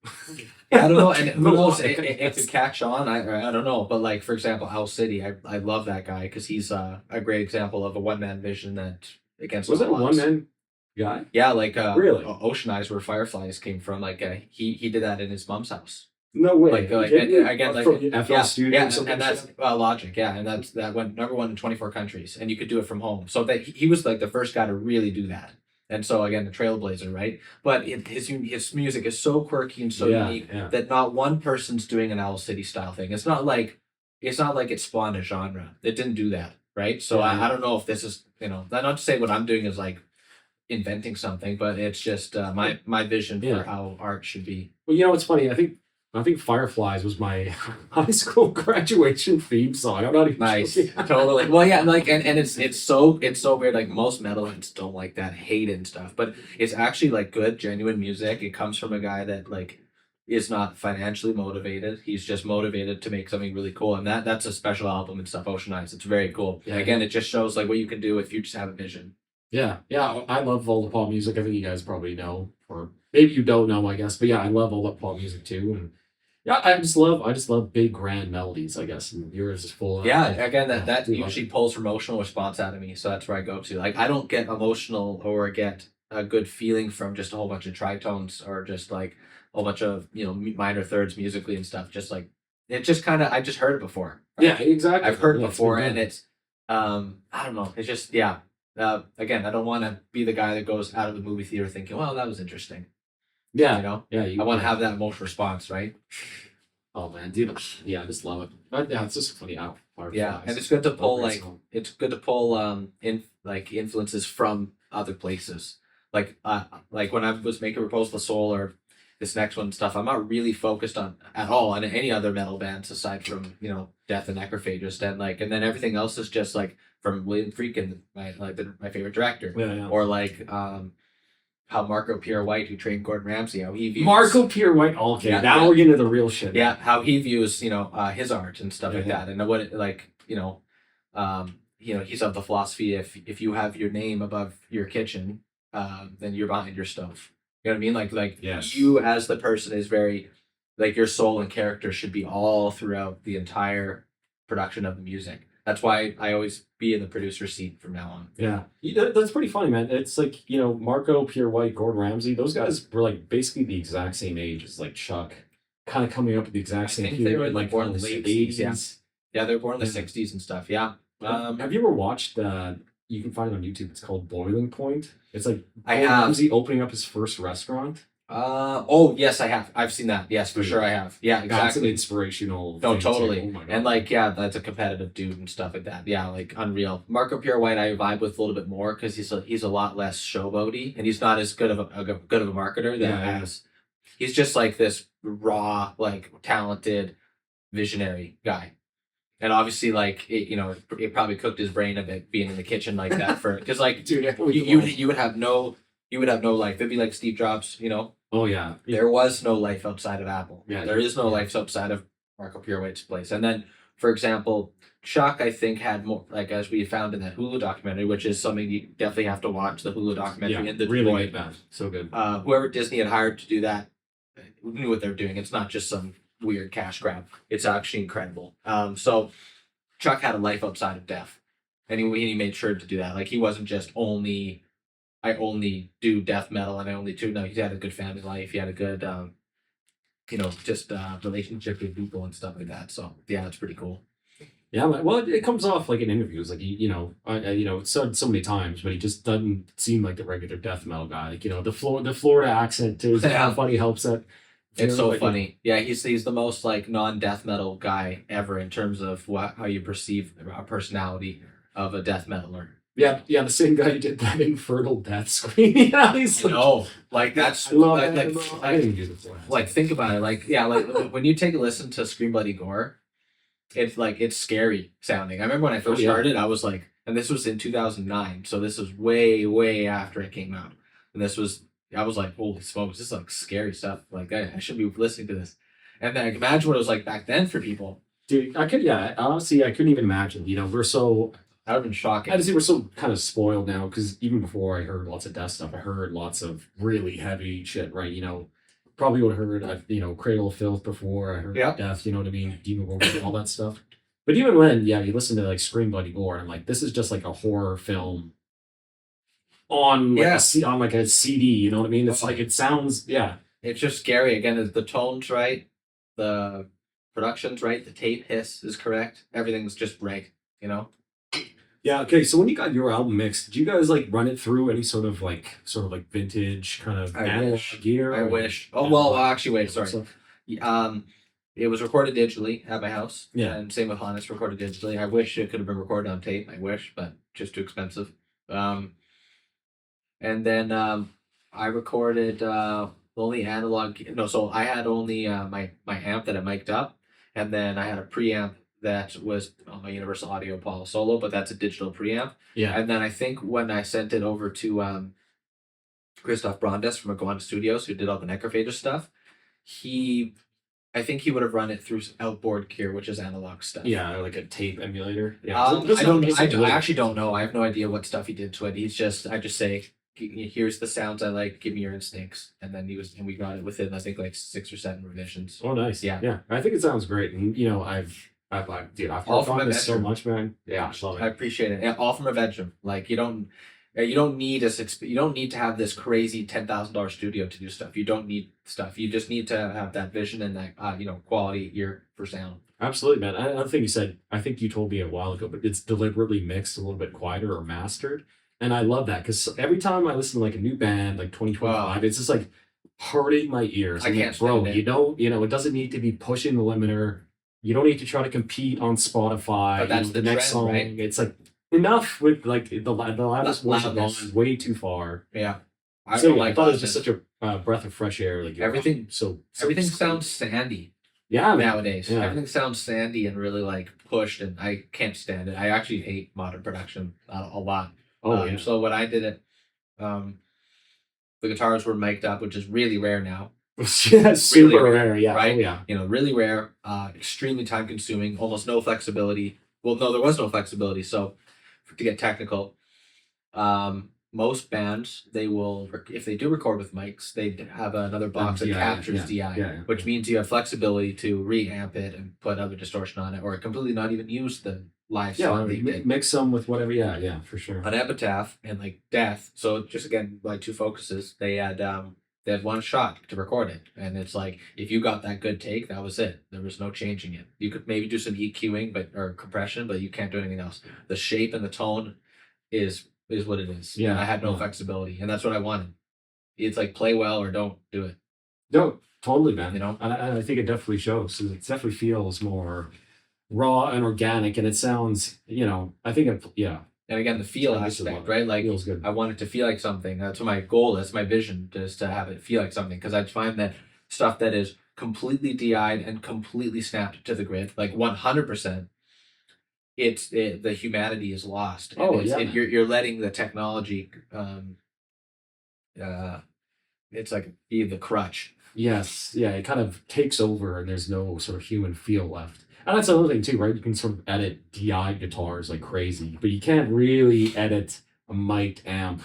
I don't know, and who knows, it could catch on. I don't know, but like, for example, Owl City, I love that guy because he's a great example of a one-man vision that against. Was it a one-man guy? Yeah, like really Ocean Eyes, where Fireflies came from. Like he did that in his mom's house. No way. Like again, like FL Studio, and that's Logic, and that went #1 in 24 countries, and you could do it from home. So that he was like the first guy to really do that. And so again, the Trailblazer, right? But his music is so quirky and so unique that not one person's doing an Owl City style thing. It's not like it spawned a genre. It didn't do that, right? So I don't know if this is, you know, not to say what I'm doing is like inventing something, but it's just my vision for how art should be. Well, you know, it's funny. I think Fireflies was my high school graduation theme song. I'm not even nice, totally. Well, yeah, like, and it's so weird. Like, most metalheads don't like that, hate it and stuff, but it's actually like good, genuine music. It comes from a guy that like is not financially motivated. He's just motivated to make something really cool, and that's a special album and stuff. Ocean Eyes, it's very cool. Yeah, Again, it just shows like what you can do if you just have a vision. Yeah, I love all the pop music. I think you guys probably know, or maybe you don't know, I guess. But yeah, I love all the pop music too, and yeah, I just love big grand melodies, I guess. And yours is full of Again, that I do love usually pulls emotional response out of me, so that's where I go to. Like, I don't get emotional or get a good feeling from just a whole bunch of tritones or just like a whole bunch of minor thirds musically and stuff. Just like it just kind of I just heard it before. Right? Yeah, exactly. I've heard it Yeah, before, been and done. it's I don't know. It's just again, I don't want to be the guy that goes out of the movie theater thinking, "Well, that was interesting." Yeah, You know, yeah. I want to have that emotional response, right? Oh man, dude, yeah, I just love it. But yeah, it's just funny how Yeah, and it's good to pull influences from other places. Like when I was making Repose the Soul or this next one and stuff, I'm not really focused on at all on any other metal bands aside from Death and Necrophagist and then everything else is just like from William Friedkin, my favorite director, Yeah. or like how Marco Pierre White, who trained Gordon Ramsay, how he views Marco Pierre White. Okay, Yeah, now yeah. we're getting to the real shit. yeah, how he views his art and stuff like Yeah. that, and what it like he's of the philosophy if you have your name above your kitchen, then you're behind your stove. You know what I mean? Like Yes. you as the person is very like your soul and character should be all throughout the entire production of the music. That's why I always be in the producer seat from now on. Yeah, that's pretty funny, man. It's like Marco Pierre White, Gordon Ramsay. Those guys were like basically the exact same age as like Chuck, kind of coming up with the exact same think they were period, like born in the late 60s, yeah. 80s. Yeah, they're born in the Yeah. '60s and stuff. Yeah. Have you ever watched? You can find it on YouTube. It's called Boiling Point. It's like I Gordon have. Ramsay opening up his first restaurant. Oh yes, I have. I've seen that. Yes, for Dude, sure, I have. Yeah, That's an exactly. inspirational. No, thing, too. totally. Oh my God. And like, yeah, that's a competitive dude and stuff like that. Yeah, like unreal. Marco Pierre White, I vibe with a little bit more because he's a lot less showboaty and he's not as good of a marketer than Yeah. as he's just like this raw, like talented, visionary guy. And obviously, like it probably cooked his brain a bit being in the kitchen like that for because like dude, you would have no life. It'd be like Steve Jobs, Oh yeah. There was no life outside of Apple. Yeah, There is no life outside of Marco Pierre White's place. And then, for example, Chuck, I think, had more, like, as we found in that Hulu documentary, which is something you definitely have to watch, the Hulu documentary in really Detroit. like that. So good. Whoever Disney had hired to do that knew what they're doing. It's not just some weird cash grab. It's actually incredible. So Chuck had a life outside of death. And he made sure to do that. Like, he wasn't just I only do death metal and I only do. No, he had a good family life. He had a good, relationship with people and stuff like that. So yeah, it's pretty cool. Yeah, well, it comes off like in interviews, like it's said so many times, but he just doesn't seem like the regular death metal guy. Like the Florida accent too. How Yeah. funny helps that. It's so like, funny. Yeah, he's the most like non-death metal guy ever in terms of how you perceive a personality of a death metaler. Yeah, the same guy who did that infernal death scream. He's Like that's I love like, that. like, I didn't use it for like think about it. Like when you take a listen to Scream Bloody Gore, it's scary sounding. I remember when I first started, I was like, and this was in 2009, so this was way after it came out, and I was like, holy smokes, this is like scary stuff. Like I should be listening to this, and then I can imagine what it was like back then for people. Dude, honestly, I couldn't even imagine. We're so. That would have been shocking. I just think we're so kind of spoiled now because even before I heard lots of death stuff, I heard lots of really heavy shit, right? Probably would have heard, Cradle of Filth before. I heard death, you know what I mean? Demon Gorguts, all that stuff. But even when, you listen to like Scream Bloody Gore, I'm like, this is just like a horror film on like, on like a CD, you know what I mean? It's like, it sounds, It's just scary. Again, the tone's right, the production's right, the tape hiss is correct. Everything's just right, Yeah, okay, so when you got your album mixed, did you guys like run it through any sort of like vintage kind of analog gear? I wish. Oh well, actually, wait, sorry. It was recorded digitally at my house. Yeah. And same with Hannes, recorded digitally. I wish it could have been recorded on tape. I wish, but just too expensive. And then I recorded only analog. No, so I had only my amp that I mic'd up, and then I had a preamp that was on my Universal Audio Apollo Solo, but that's a digital preamp. Yeah. And then I think when I sent it over to Christoph Brandes from Iguana Studios, who did all the Necrophagist stuff, I think he would have run it through outboard gear, which is analog stuff. Yeah, like a tape emulator. Yeah, I actually don't know. I have no idea what stuff he did to it. I just say, here's the sounds I like. Give me your instincts, and then we got it within I think like 6 or 7 revisions. Oh, nice. Yeah. I think it sounds great, and I've worked on this so much, man. Yeah, I love it. I appreciate it. Yeah, all from a bedroom. Like you don't need to have this crazy $10,000 studio to do stuff. You don't need stuff. You just need to have that vision and that quality ear for sound. Absolutely, man. Another thing you said, I think you told me a while ago, but it's deliberately mixed a little bit quieter or mastered, and I love that because every time I listen to like a new band, like 2025, it's just like hurting my ears. I can't stand it. You don't, it doesn't need to be pushing the limiter. You don't need to try to compete on Spotify. But that's the next trend, song. right? It's like enough with like the loudest voice has gone way too far. Yeah. I thought it was just such a breath of fresh air. Like everything sounds sandy. Yeah, man. Nowadays, everything sounds sandy and really like pushed, and I can't stand it. I actually hate modern production a lot. Oh, So when I did it, the guitars were mic'd up, which is really rare now. Yeah, super really rare. Yeah, right. Oh, yeah. Really rare. Extremely time consuming. Almost no flexibility. Well, no, there was no flexibility. So to get technical, most bands, they will, if they do record with mics, they have another box that captures DI, which means you have flexibility to reamp it and put other distortion on it, or completely not even use the live song. Mix them with whatever. Yeah, for sure. On Epitaph and like Death, so just again, like two focuses, they had one shot to record it, and it's like if you got that good take, that was it. There was no changing it. You could maybe do some EQing, or compression, but you can't do anything else. The shape and the tone is what it is. Yeah, I had no flexibility, and that's what I wanted. It's like play well or don't do it. No, totally, man. And I think it definitely shows. It definitely feels more raw and organic, and it sounds. I think And again, the feel aspect, right? Like feels good. I want it to feel like something. That's what my goal is. My vision is to have it feel like something. Because I find that stuff that is completely DI'd and completely snapped to the grid, like 100%, the humanity is lost. And you're letting the technology, it's like be the crutch. Yes, yeah, it kind of takes over, and there's no sort of human feel left. And that's another thing too, right? You can sort of edit DI guitars like crazy, but you can't really edit a mic'd amp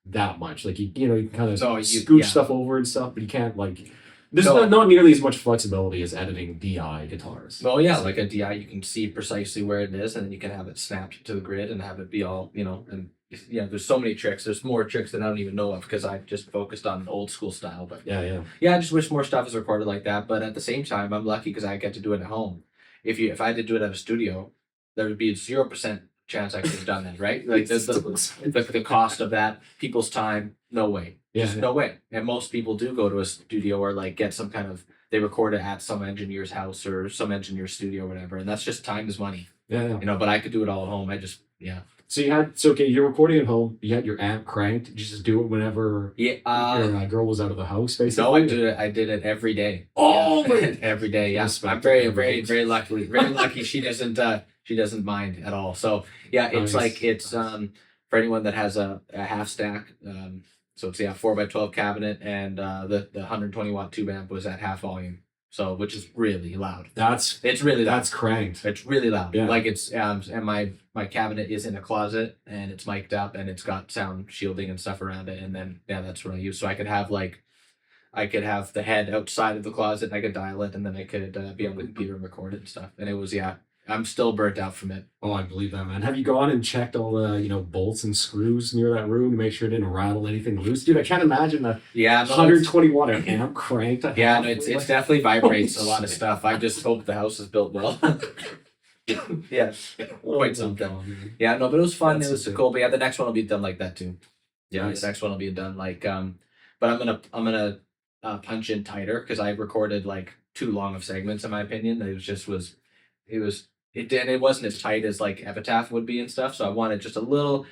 that much. Like you can kind of scooch stuff over and stuff, but you can't like. There's not nearly as much flexibility as editing DI guitars. Well, yeah, like a DI, you can see precisely where it is, and then you can have it snapped to the grid and have it be all, and there's so many tricks. There's more tricks that I don't even know of because I just focused on old school style. But yeah, I just wish more stuff is recorded like that. But at the same time, I'm lucky because I get to do it at home. If I had to do it at a studio, there would be 0% chance I could have done that, right? Like the cost of that, people's time, no way. Just no way. And most people do go to a studio or like get some kind of, they record it at some engineer's house or some engineer's studio or whatever. And that's just time is money. Yeah. But I could do it all at home. So you're recording at home. You had your amp cranked. Did you just do it whenever your girl was out of the house, basically? No, I did it every day. Oh, every day. Yeah, I'm very, very, very lucky. Very lucky. She doesn't mind at all. So yeah, it's nice. It's for anyone that has a half stack. So it's 4x12 cabinet, and the 120 watt tube amp was at half volume. So, which is really loud. It's really loud. That's cranked. It's really loud. Yeah. Like it's and my cabinet is in a closet, and it's mic'd up, and it's got sound shielding and stuff around it, and then that's what I use. So I could have the head outside of the closet, and I could dial it, and then I could be on the computer and record it and stuff. And it was I'm still burnt out from it. Oh, I believe that, man. Have you gone and checked all the bolts and screws near that room to make sure it didn't rattle anything loose? Dude, I can't imagine the 120 watt amp cranked. It's definitely vibrates a lot of stuff. I just hope the house is built well. Quite something. Yeah, no, but it was fun. It was cool. But the next one will be done like that too. Yeah, the next one will be done like but I'm gonna punch in tighter because I recorded like too long of segments in my opinion. It wasn't as tight as like Epitaph would be and stuff. So I wanted just a little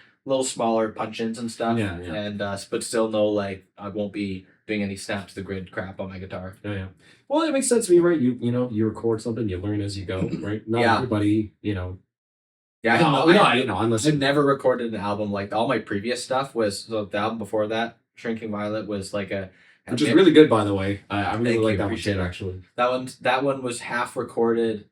smaller punch-ins and stuff. Yeah. And but still no like I won't be doing any snap to the grid crap on my guitar. Yeah. Well, it makes sense to me, right? You record something, you learn as you go, right? Not everybody, Yeah, I don't know. Unless I've never recorded an album like all my previous stuff was the album before that, Shrinking Violet, was like which is really good, by the way. I really Thank like you, that one appreciate too, it. actually. That one was half recorded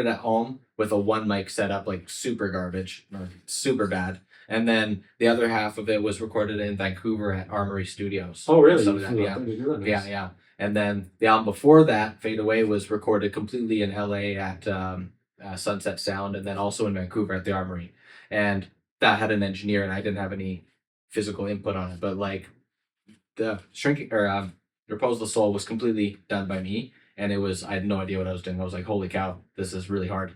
at home with a one mic setup, like super garbage or super bad. And then the other half of it was recorded in Vancouver at Armory Studios. Oh, really? So yeah. And then the album before that, Fade Away, was recorded completely in LA at Sunset Sound, and then also in Vancouver at the Armory. And that had an engineer, and I didn't have any physical input on it. But like the shrinking or Repose the Soul was completely done by me, and I had no idea what I was doing. I was like, holy cow, this is really hard.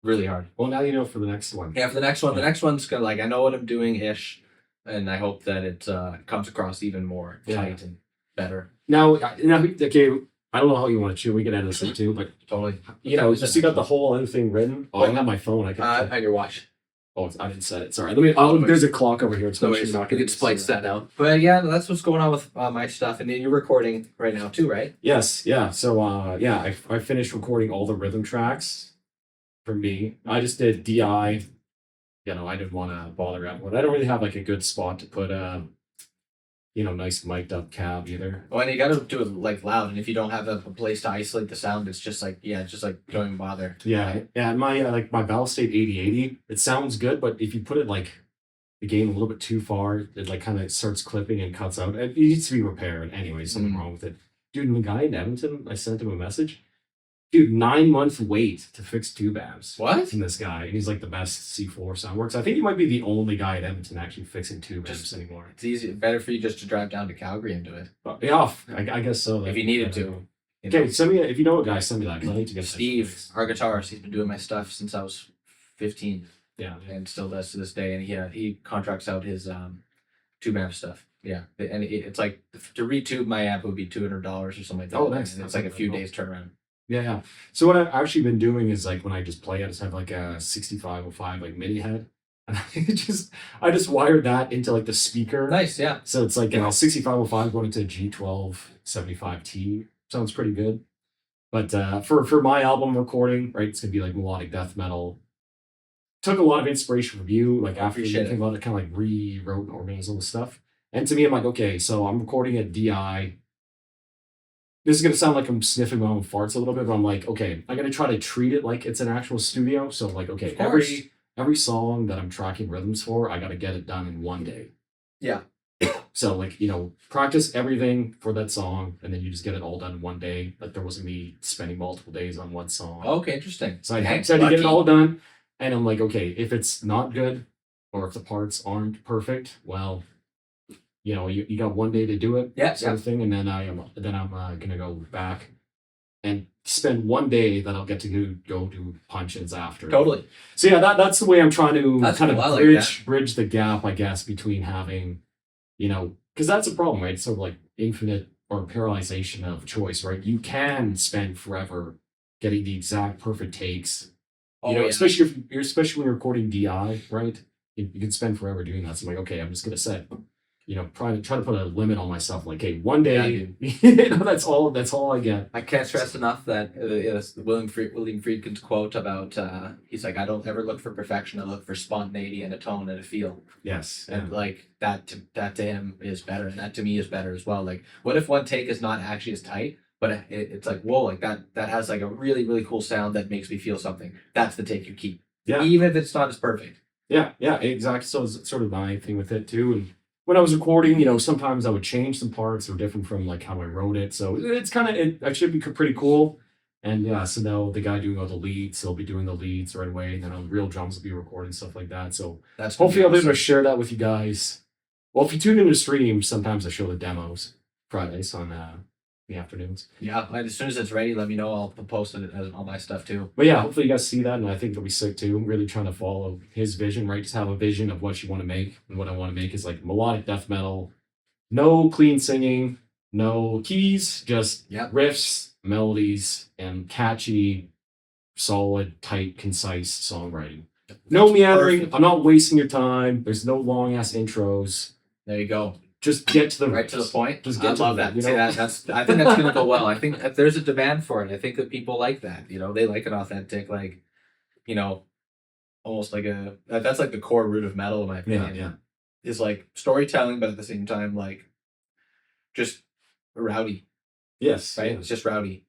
Really hard. Well, now you know for the next one. Yeah, for the next one. The next one's gonna, like, I know what I'm doing ish, and I hope that it comes across even more tight and better. Now, okay, I don't know how you want to chew. We can edit this too, but Totally. you know, just you got the whole other thing written. Oh, I got my phone. I can. On your watch. Oh, I didn't set it. Sorry. There's a clock over here. It's not you splice that out. But yeah, that's what's going on with my stuff, and you're recording right now too, right? Yes. Yeah. So I finished recording all the rhythm tracks for me. I just did DI. You know, I didn't want to bother everyone. I don't really have like a good spot to put nice mic'd up cab either. Well, and you got to do it like loud, and if you don't have a place to isolate the sound, it's just like don't even bother. Yeah. My my valve state 8080, it sounds good, but if you put it like the gain a little bit too far, it like kind of starts clipping and cuts out. It needs to be repaired anyway. Something wrong with it, dude. And the guy in Edmonton, I sent him a message. Dude, 9-month wait to fix tube amps. What? From this guy. And he's like the best C4 Soundworks. I think he might be the only guy at Edmonton actually fixing tube amps anymore. It's better for you just to drive down to Calgary and do it. Yeah, I guess so. If you needed to. Okay, send me if you know a guy, send me that. I need to get Steve, our guitarist, he's been doing my stuff since I was 15. Yeah. And still does to this day. And he contracts out his tube amp stuff. Yeah. And it's like, to retube my amp would be $200 or something like that. Oh, nice. And it's like a few days turnaround. Yeah. So what I've actually been doing is like when I just play, I just have like a 6505 like MIDI head. And I just wired that into like the speaker. Nice, yeah. So it's like 6505 going into G1275T. Sounds pretty good. But for my album recording, right, it's gonna be like melodic death metal. Took a lot of inspiration from you, like after you came out, it kind of like rewrote and organized all the stuff. And to me, I'm like, okay, so I'm recording at DI. This is going to sound like I'm sniffing my own farts a little bit, but I'm like, okay, I'm going to try to treat it like it's an actual studio. So like, okay, every song that I'm tracking rhythms for, I got to get it done in one day. Yeah. So like, practice everything for that song, and then you just get it all done in one day. Like there wasn't me spending multiple days on one song. Okay, interesting. So I had to get it all done. And I'm like, okay, if it's not good, or if the parts aren't perfect, well, you got one day to do it, sort of thing, and then I'm gonna go back and spend one day that I'll get to go do punch-ins after. Totally. So yeah, that's the way I'm trying to kind of bridge the gap, I guess, between having, because that's a problem, right? So like infinite or paralyzation of choice, right? You can spend forever getting the exact perfect takes. Especially when you're recording DI, right? You can spend forever doing that. So I'm like, okay, I'm just gonna set. Try to put a limit on myself. Like, hey, one day, that's all I get. I can't stress enough that William Friedkin's quote about he's like, I don't ever look for perfection. I look for spontaneity and a tone and a feel. Yes, and like that to him is better, and that to me is better as well. Like, what if one take is not actually as tight, but it's like, whoa, like that has like a really, really cool sound that makes me feel something. That's the take you keep. Yeah, even if it's not as perfect. Yeah, exactly. So it's sort of my thing with it too. And when I was recording, sometimes I would change some parts that were different from like how I wrote it. So it's kind of, it should be pretty cool. And yeah, so now the guy doing all the leads, he'll be doing the leads right away. And then on real drums will be recording stuff like that. So that's hopefully I'll be able to share that with you guys. Well, if you tune into stream, sometimes I show the demos Fridays on the afternoons. Yeah, as soon as it's ready, let me know. I'll post it as all my stuff too. But yeah, hopefully you guys see that, and I think it'll be sick too. I'm really trying to follow his vision, right? Just have a vision of what you want to make, and what I want to make is like melodic death metal, no clean singing, no keys, just riffs, melodies, and catchy, solid, tight, concise songwriting. No meandering. Perfect. I'm not wasting your time. There's no long ass intros. There you go. Just get to the right to the point. Just get I to love that. See, that's. I think that's gonna go well. I think if there's a demand for it, I think that people like that. They like an authentic, like, almost like that's like the core root of metal, in my opinion. Yeah. is like storytelling, but at the same time, like just rowdy, Yes. right? Yeah. It's just rowdy.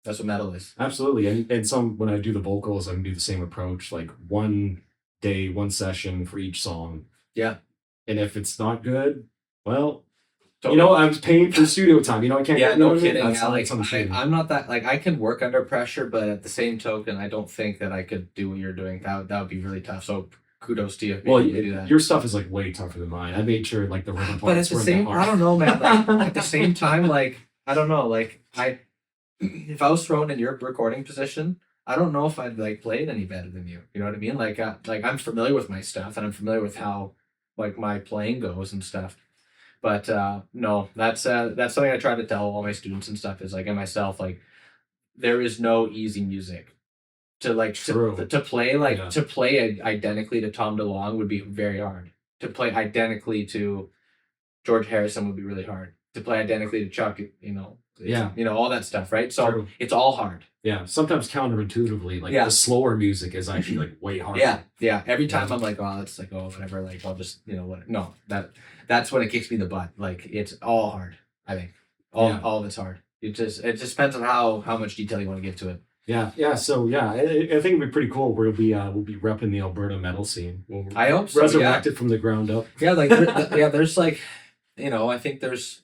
That's what metal is. Absolutely. And some, when I do the vocals, I can do the same approach, like one day, one session for each song. Yeah. And if it's not good, well, So, you know, I'm paying for studio time. You know, I can't. yeah, you know no what I mean? kidding. That's Yeah, not like something. I'm not that like I can work under pressure, but at the same token, I don't think that I could do what you're doing. That would be really tough. So kudos to you. Well, You do that. your stuff is like way tougher than mine. I made sure like the rhythm But at parts the were in same, the heart. I don't know, man. Like, at the same time, like I don't know, like if I was thrown in your recording position, I don't know if I'd like play it any better than you. You know what I mean? Like I'm familiar with my stuff and I'm familiar with how like my playing goes and stuff. But no, that's something I try to tell all my students and stuff is like, and myself, like there is no easy music to like to play like Yeah. to play identically to Tom DeLonge would be very hard. To play identically to George Harrison would be really hard. To play identically to Chuck, you know, Yeah. you know, all that stuff, right? So True. it's all hard. Yeah. Sometimes counterintuitively, like Yeah. the slower music is actually like way harder. Yeah, yeah. Every time I'm like, oh, it's like, oh, whatever. Like, I'll just, you know, what? No, that's when it kicks me in the butt. Like, it's all hard. I think all of it's hard. It just depends on how much detail you want to give to it. Yeah, yeah. So yeah, I think it'd be pretty cool. We'll be repping the Alberta metal scene. We'll I hope so. resurrect it from the ground up. Yeah, like yeah. There's like, you know, I think there's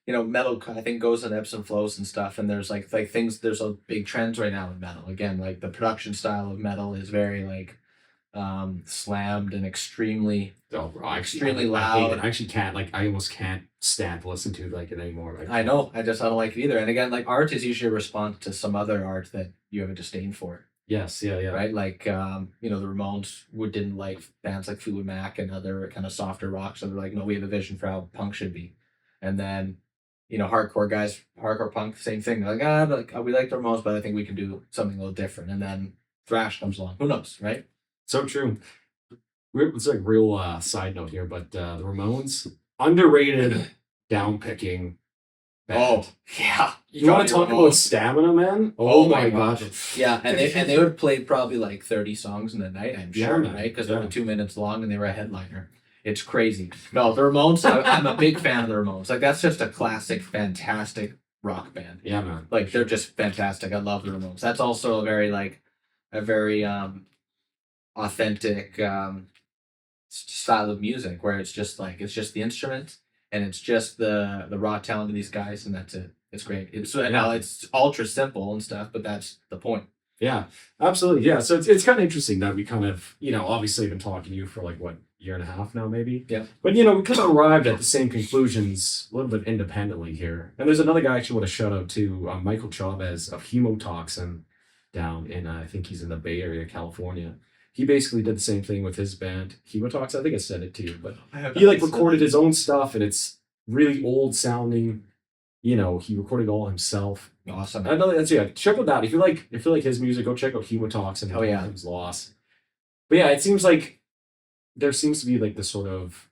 you know, metal I think goes in ebbs and flows and stuff, and there's like things. There's a big trends right now in metal. Again, like the production style of metal is very like slammed and extremely extremely loud. I actually can't I almost can't stand to listen to like it anymore. Like, I know. I don't like it either. And again, like art is usually a response to some other art that you have a disdain for. Yes, yeah. Right? Like you know, the Ramones didn't like bands like Fleetwood Mac and other kind of softer rock, so they're like, no, we have a vision for how punk should be. And then, you know, hardcore guys, hardcore punk, same thing. They're like, we like the Ramones, but I think we can do something a little different. And then thrash comes along. Who knows, right? So true. It's like real side note here, but the Ramones, underrated down-picking band. Oh, yeah. You want to talk about stamina, man? Oh my god. Yeah, and they would play probably like 30 songs in a night, I'm sure, Yeah, right? Because yeah. they were 2 minutes long and they were a headliner. It's crazy. No, the Ramones, I'm a big fan of the Ramones. Like, that's just a classic, fantastic rock band. Yeah, man. Like, they're just fantastic. I love the Ramones. That's also a very authentic style of music where it's just the instrument and it's just the raw talent of these guys, and that's it. It's great. It's ultra simple and stuff, but that's the point. Yeah, absolutely. Yeah, so it's kind of interesting that we kind of, you know, obviously been talking to you for like what, year and a half now, maybe. Yeah. But you know, we kind of arrived at the same conclusions a little bit independently here. And there's another guy I actually want to shout out to, Michael Chavez of Hemotoxin, down in I think he's in the Bay Area, California. He basically did the same thing with his band Hemotox. I think I said it to you, but he like recorded his own stuff, and it's really old sounding. You know, he recorded all himself. Awesome. I know that's check out that. If you like his music, go check out Hemotox and His Loss. But yeah, it seems like there seems to be like this sort of,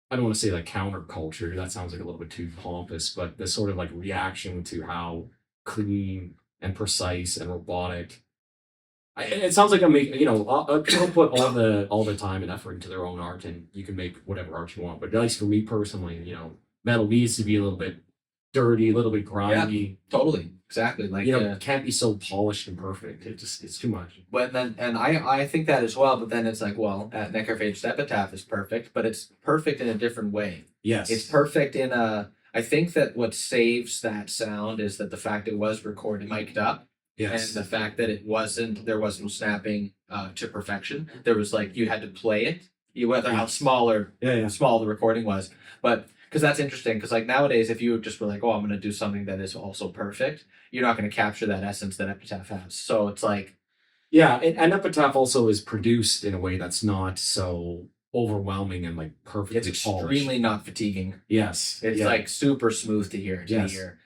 I don't want to say like counterculture. That sounds like a little bit too pompous, but this sort of like reaction to how clean and precise and robotic. It sounds like people put all the time and effort into their own art, and you can make whatever art you want. But at least for me personally, you know, metal needs to be a little bit dirty, a little bit grimy. Yeah, totally, exactly. Like, you know, it can't be so polished and perfect. It's too much. But then, and I think that as well. But then it's like, well, at Necrophage Epitaph is perfect, but it's perfect in a different way. Yes, it's perfect in a. I think that what saves that sound is that the fact it was recorded, mic'd up. Yes. And the fact that there wasn't snapping to perfection. There was like, you had to play it, whether how small the recording was. But because that's interesting, because like nowadays, if you just were like, oh, I'm going to do something that is also perfect, you're not going to capture that essence that Epitaph has. So it's like. Yeah, and Epitaph also is produced in a way that's not so overwhelming and like perfect. It's extremely not fatiguing. Yes, it's like super smooth to hear.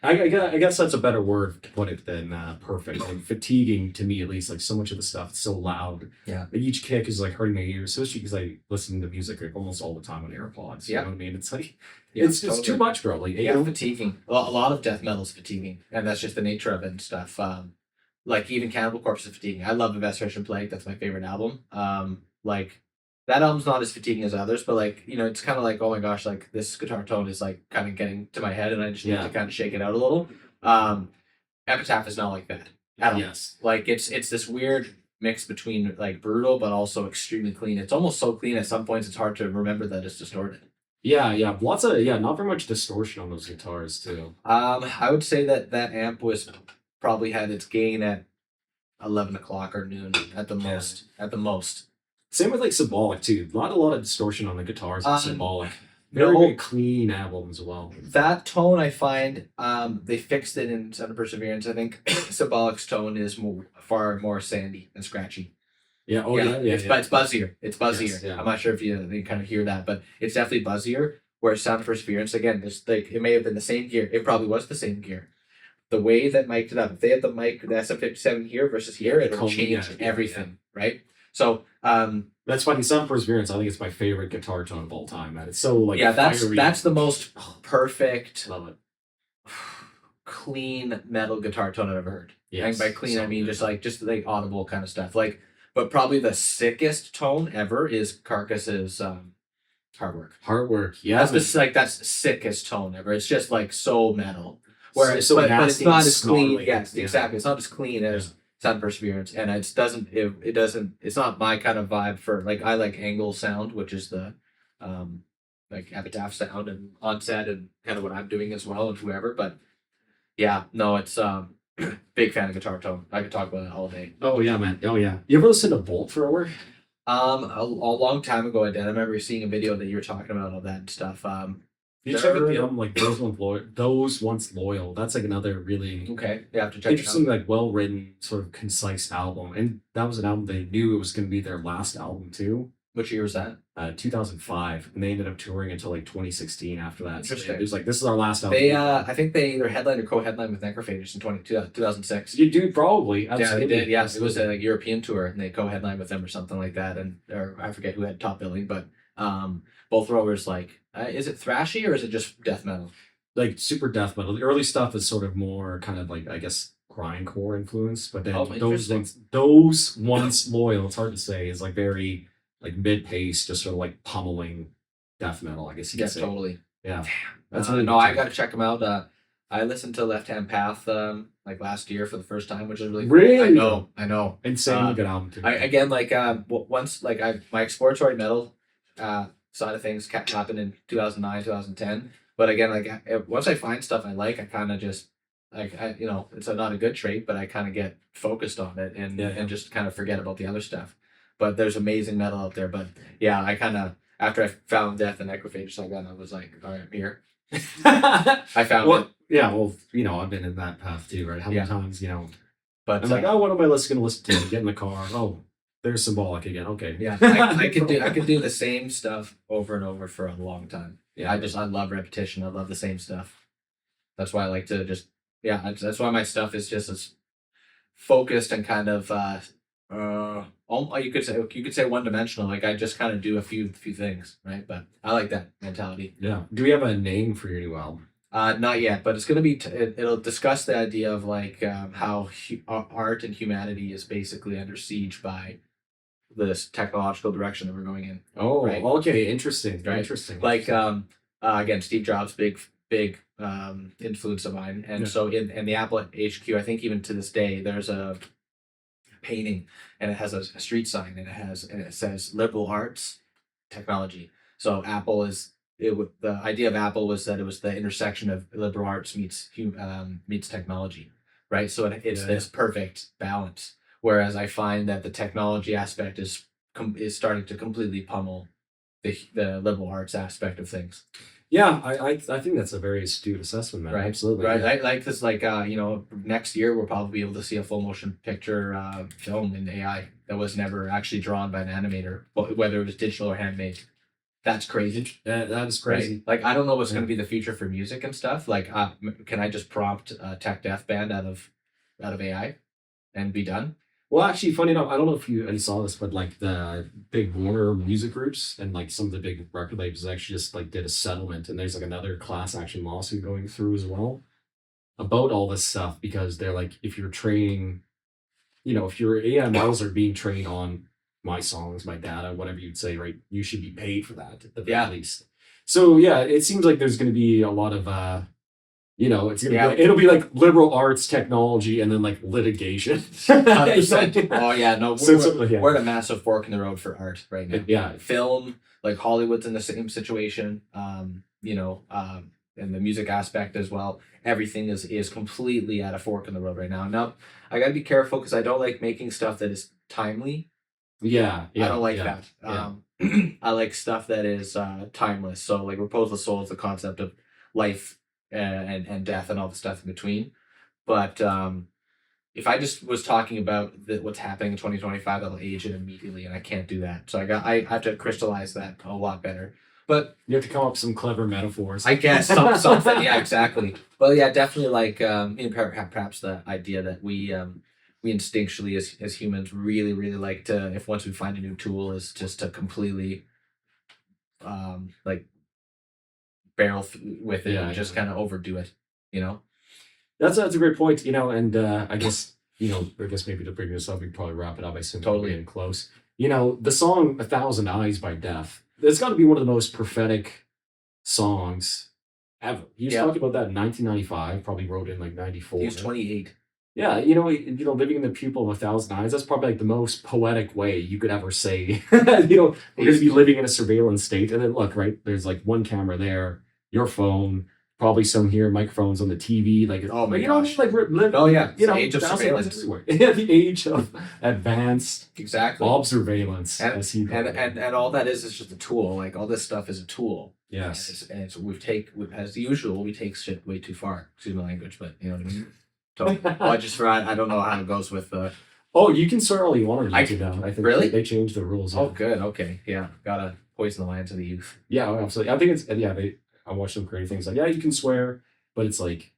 I guess that's a better word to put it than perfect. Like fatiguing to me, at least. Like so much of the stuff is so loud. Yeah, like each kick is like hurting my ears, especially because I listen to music like almost all the time on AirPods. You know what I mean? It's like it's too much, bro. Like fatiguing. A lot of death metal is fatiguing, and that's just the nature of it and stuff. Like even Cannibal Corpse is fatiguing. I love Investigation Plague. That's my favorite album. Like. that album's not as fatiguing as others, but like, you know, it's kind of like, oh my gosh, like this guitar tone is like kind of getting to my head and I just need to kind of shake it out a little. Epitaph is not like that at all. Yes. Like it's this weird mix between like brutal but also extremely clean. It's almost so clean at some points it's hard to remember that it's distorted. Yeah. Lots of not very much distortion on those guitars too. I would say that amp was probably had its gain at 11 o'clock or noon at the most. At the most. Same with like Symbolic too. A lot of distortion on the guitars in Symbolic. Very clean album as well. That tone I find they fixed it in Sound of Perseverance. I think Symbolic's tone is far more sandy and scratchy. Yeah. It's buzzier. It's buzzier. Yes, yeah. I'm not sure if you kind of hear that, but it's definitely buzzier. Whereas Sound of Perseverance, again, it's like it may have been the same gear. It probably was the same gear. The way that mic'd it up, if they had the SM57 here versus here, it'll change everything, right? So that's funny. Sound of Perseverance, I think it's my favorite guitar tone of all time, man. It's so like fiery. That's the most perfect, love it. clean metal guitar tone I've ever heard. Yes, And by clean, so I mean good. just like audible kind of stuff. Like, but probably the sickest tone ever is Carcass's Hard Work. Hard Work. Yeah. That's that's the sickest tone ever. It's just like so metal. Whereas, So but it's nasty not and as clean. snarly. Yes, Yeah. exactly. It's not as clean as Sound of Perseverance, and it doesn't. It's not my kind of vibe for like. I like Angle sound, which is the, like Epitaph sound and Onset and kind of what I'm doing as well and whoever. But yeah, no, it's big fan of guitar tone. I could talk about it all day. Oh yeah, man. Oh yeah. You ever listen to Bolt Thrower? A long time ago I did. I remember seeing a video that you were talking about all that stuff. You check out the album like Those Once Loyal. That's like another really Okay, you have to check interesting, it out. like well written, sort of concise album. And that was an album they knew it was going to be their last album too. Which year was that? 2005, and they ended up touring until like 2016 after that. So Interesting. it was like, this is our last album. They, I think they either headlined or co-headlined with Necrophagus in 2006. You do probably. Yeah, they Absolutely. did. Yes, it was a European tour, and they co-headlined with them or something like that. And or I forget who had top billing, but both Throwers like, is it thrashy or is it just death metal? Like super death metal. The early stuff is sort of more kind of like, I guess, grindcore influence, but then those Once Loyal, it's hard to say, is like very like mid-pace, just sort of like pummeling death metal, I guess you could say. Totally. Yeah. That's no, I got to check them out. I listened to Left Hand Path like last year for the first time, which is really cool. Really? I know. Insane good album too. Once my exploratory metal side of things happened in 2009, 2010. But again, once I find stuff I like, I kind of just it's not a good trait, but I kind of get focused on it and just kind of forget about the other stuff. But there's amazing metal out there. But yeah, I kind of after I found Death and Necrophagus like that, I was like, all right, I'm here. I found it. Yeah, well, I've been in that path too, right? How many times, But I'm like, what am I going to listen to? Get in the car. Oh, there's Symbolic again. Okay. Yeah, I could do the same stuff over and over for a long time. Yeah, I love repetition. I love the same stuff. That's why I like to just that's why my stuff is just as focused and kind of you could say one dimensional. Like I just kind of do a few things, right? But I like that mentality. Yeah. Do we have a name for your new album? Not yet, but it's going to be. It'll discuss the idea of like how art and humanity is basically under siege by this technological direction that we're going in. Oh, right? Okay, interesting. Right? Interesting. Like again, Steve Jobs, big influence of mine, and so in the Apple HQ, I think even to this day, there's a painting, and it has a street sign, and it says liberal arts, technology. So Apple the idea of Apple was that it was the intersection of liberal arts meets technology, right? So it's this perfect balance. Whereas I find that the technology aspect is starting to completely pummel the liberal arts aspect of things. Yeah, I think that's a very astute assessment, man. Right. Absolutely. Right. I like this. Next year we'll probably be able to see a full motion picture film in AI that was never actually drawn by an animator, whether it was digital or handmade. That's crazy. That is crazy. Right? Like I don't know what's going to be the future for music and stuff. Like, can I just prompt a tech death band out of AI and be done? Well, actually, funny enough, I don't know if you saw this, but like the big Warner music groups and like some of the big record labels actually just like did a settlement, and there's like another class action lawsuit going through as well about all this stuff, because they're like, if you're training, if your AI models are being trained on my songs, my data, whatever you'd say, right? You should be paid for that at the Yeah. very least. So yeah, it seems like there's going to be a lot of it's gonna be it'll be like liberal arts, technology, and then like litigation. 100%. Oh yeah, no, So we're at a massive fork in the road for art right now. Yeah, Film, like Hollywood's in the same situation. And the music aspect as well. Everything is completely at a fork in the road right now. Now, I got to be careful because I don't like making stuff that is timely. Yeah, I don't like that. I like stuff that is timeless. So like Repose the Soul is the concept of life and death and all the stuff in between. But if I just was talking about what's happening in 2025, that'll age it immediately, and I can't do that. So I have to crystallize that a lot better. But you have to come up with some clever metaphors. I guess something. Yeah, exactly. But yeah, definitely like perhaps the idea that we instinctually as humans really like to, if once we find a new tool, is just to completely like barrel with it and just kind of overdo it. That's a great point. And I guess maybe to bring this up, we can probably wrap it up. I assume we're getting close. The song "A Thousand Eyes" by Death. It's got to be one of the most prophetic songs ever. He was talking about that in 1995. Probably wrote in like 94. He was 28. Yeah, living in the pupil of 1,000 eyes. That's probably like the most poetic way you could ever say. We're going to be living in a surveillance state, and then look, right? There's like one camera there, your phone, probably some here, microphones on the TV. Like, oh my gosh, like we're living. Oh yeah, the age of surveillance. The age of advanced observance, and all that is just a tool. Like all this stuff is a tool. Yes, and it's as usual we take shit way too far. Excuse my language, but you know what I mean. So I don't know how it goes with the. Oh, you can swear all you want on YouTube now. I think really they changed the rules. Oh, good. Okay, yeah, gotta poison the lands of the youth. Yeah, absolutely. I think it's I watch them creating things like, you can swear, but it's like,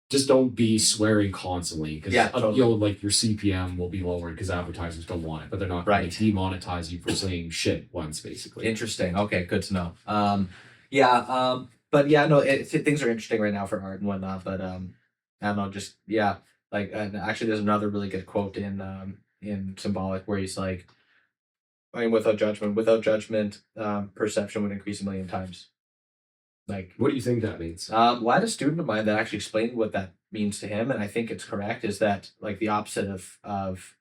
just don't be swearing constantly because like your CPM will be lowered because advertisers don't want it, but they're not going to demonetize you for saying shit once, basically. Interesting. Okay, good to know. But yeah, no, things are interesting right now for art and whatnot. But I don't know, just like and actually, there's another really good quote in Symbolic where he's like, I mean, without judgment, perception would increase 1,000,000 times. Like, what do you think that means? Well, I had a student of mine that actually explained what that means to him, and I think it's correct. Is that like the opposite of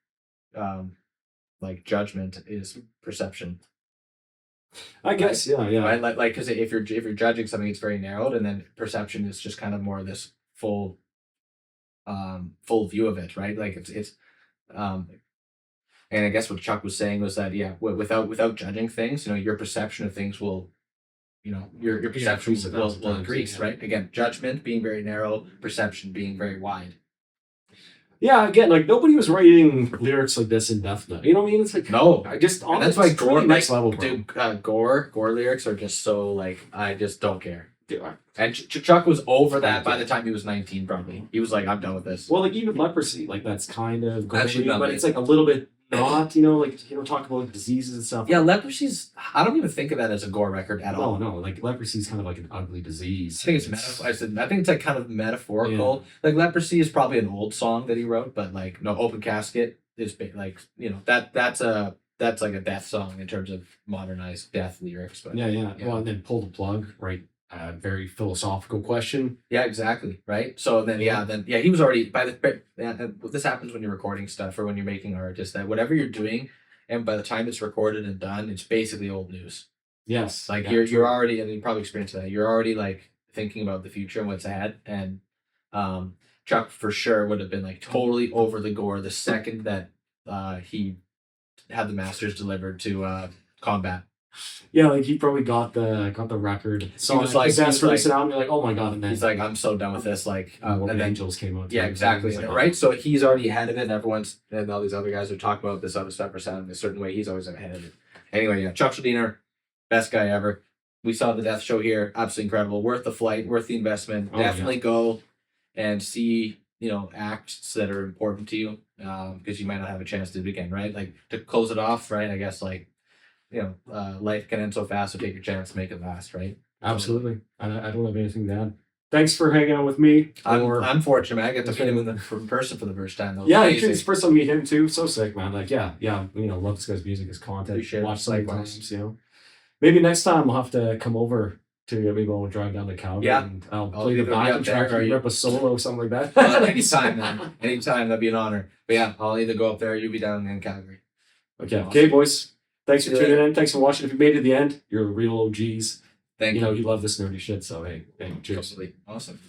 like judgment is perception. I guess, yeah. Right, like because if you're judging something, it's very narrowed, and then perception is just kind of more this full view of it, right? Like it's and I guess what Chuck was saying was that without judging things, your perception of things will. Your perception will increase, right? Again, judgment being very narrow, perception being very wide. Yeah, again, like nobody was writing lyrics like this in Death Note. You know what I mean? It's like no, I just and that's why gore next level, bro. Dude, gore lyrics are just so like I just don't care. And Chuck was over that by the time he was 19, probably. He was like, I'm done with this. Well, like even leprosy, like that's kind of gory, but it's like a little bit not, talk about like diseases and stuff. Yeah, leprosy's. I don't even think of that as a gore record at all. No, like leprosy is kind of like an ugly disease. I think it's I think it's like kind of metaphorical. Yeah. Like leprosy is probably an old song that he wrote, but like no, Open Casket is like that's like a death song in terms of modernized death lyrics. But yeah. Well, and then Pull the Plug, right? Very philosophical question. Yeah, exactly. Right. So then, he was already this happens when you're recording stuff or when you're making art, is that whatever you're doing, and by the time it's recorded and done, it's basically old news. Yes. Like you're already, and you probably experienced that. You're already like thinking about the future and what's ahead. And Chuck for sure would have been like totally over the gore the second that he had the masters delivered to Combat. Yeah, like he probably got the record. So he was like, release it out, and you're like, oh my god! And then he's like, I'm so done with this. Like, and then Angels came out. Yeah, exactly. Like, right. So he's already ahead of it, and all these other guys are talking about this other stuff or sounding a certain way. He's always ahead of it. Anyway, yeah, Chuck Schuldiner, best guy ever. We saw the Death show here, absolutely incredible. Worth the flight, worth the investment. Definitely go and see acts that are important to you, because you might not have a chance to do it again, right? Like to close it off, right? I guess like. Life can end so fast, so take your chance to make it last, right? Absolutely. I don't have anything to add. thanks for hanging out with me. I'm fortunate, man. I get to meet him in person for the first time. Yeah, it's first time to meet him too. So sick, man. Like, yeah, love this guy's music, his content. Appreciate Watch it. some Likewise. times, Maybe next time I'll have to come over to maybe we'll drive down to Calgary and I'll play the either be backing up there track or and you- rip a solo or something like that. Anytime, man. Anytime, that'd be an honor. But yeah, I'll either go up there or you'll be down in Calgary. Okay, boys. Thanks for See you tuning later. in. Thanks for watching. If you made it to the end, you're real OGs. Thank you. You love this nerdy shit, so hey, cheers. Awesome.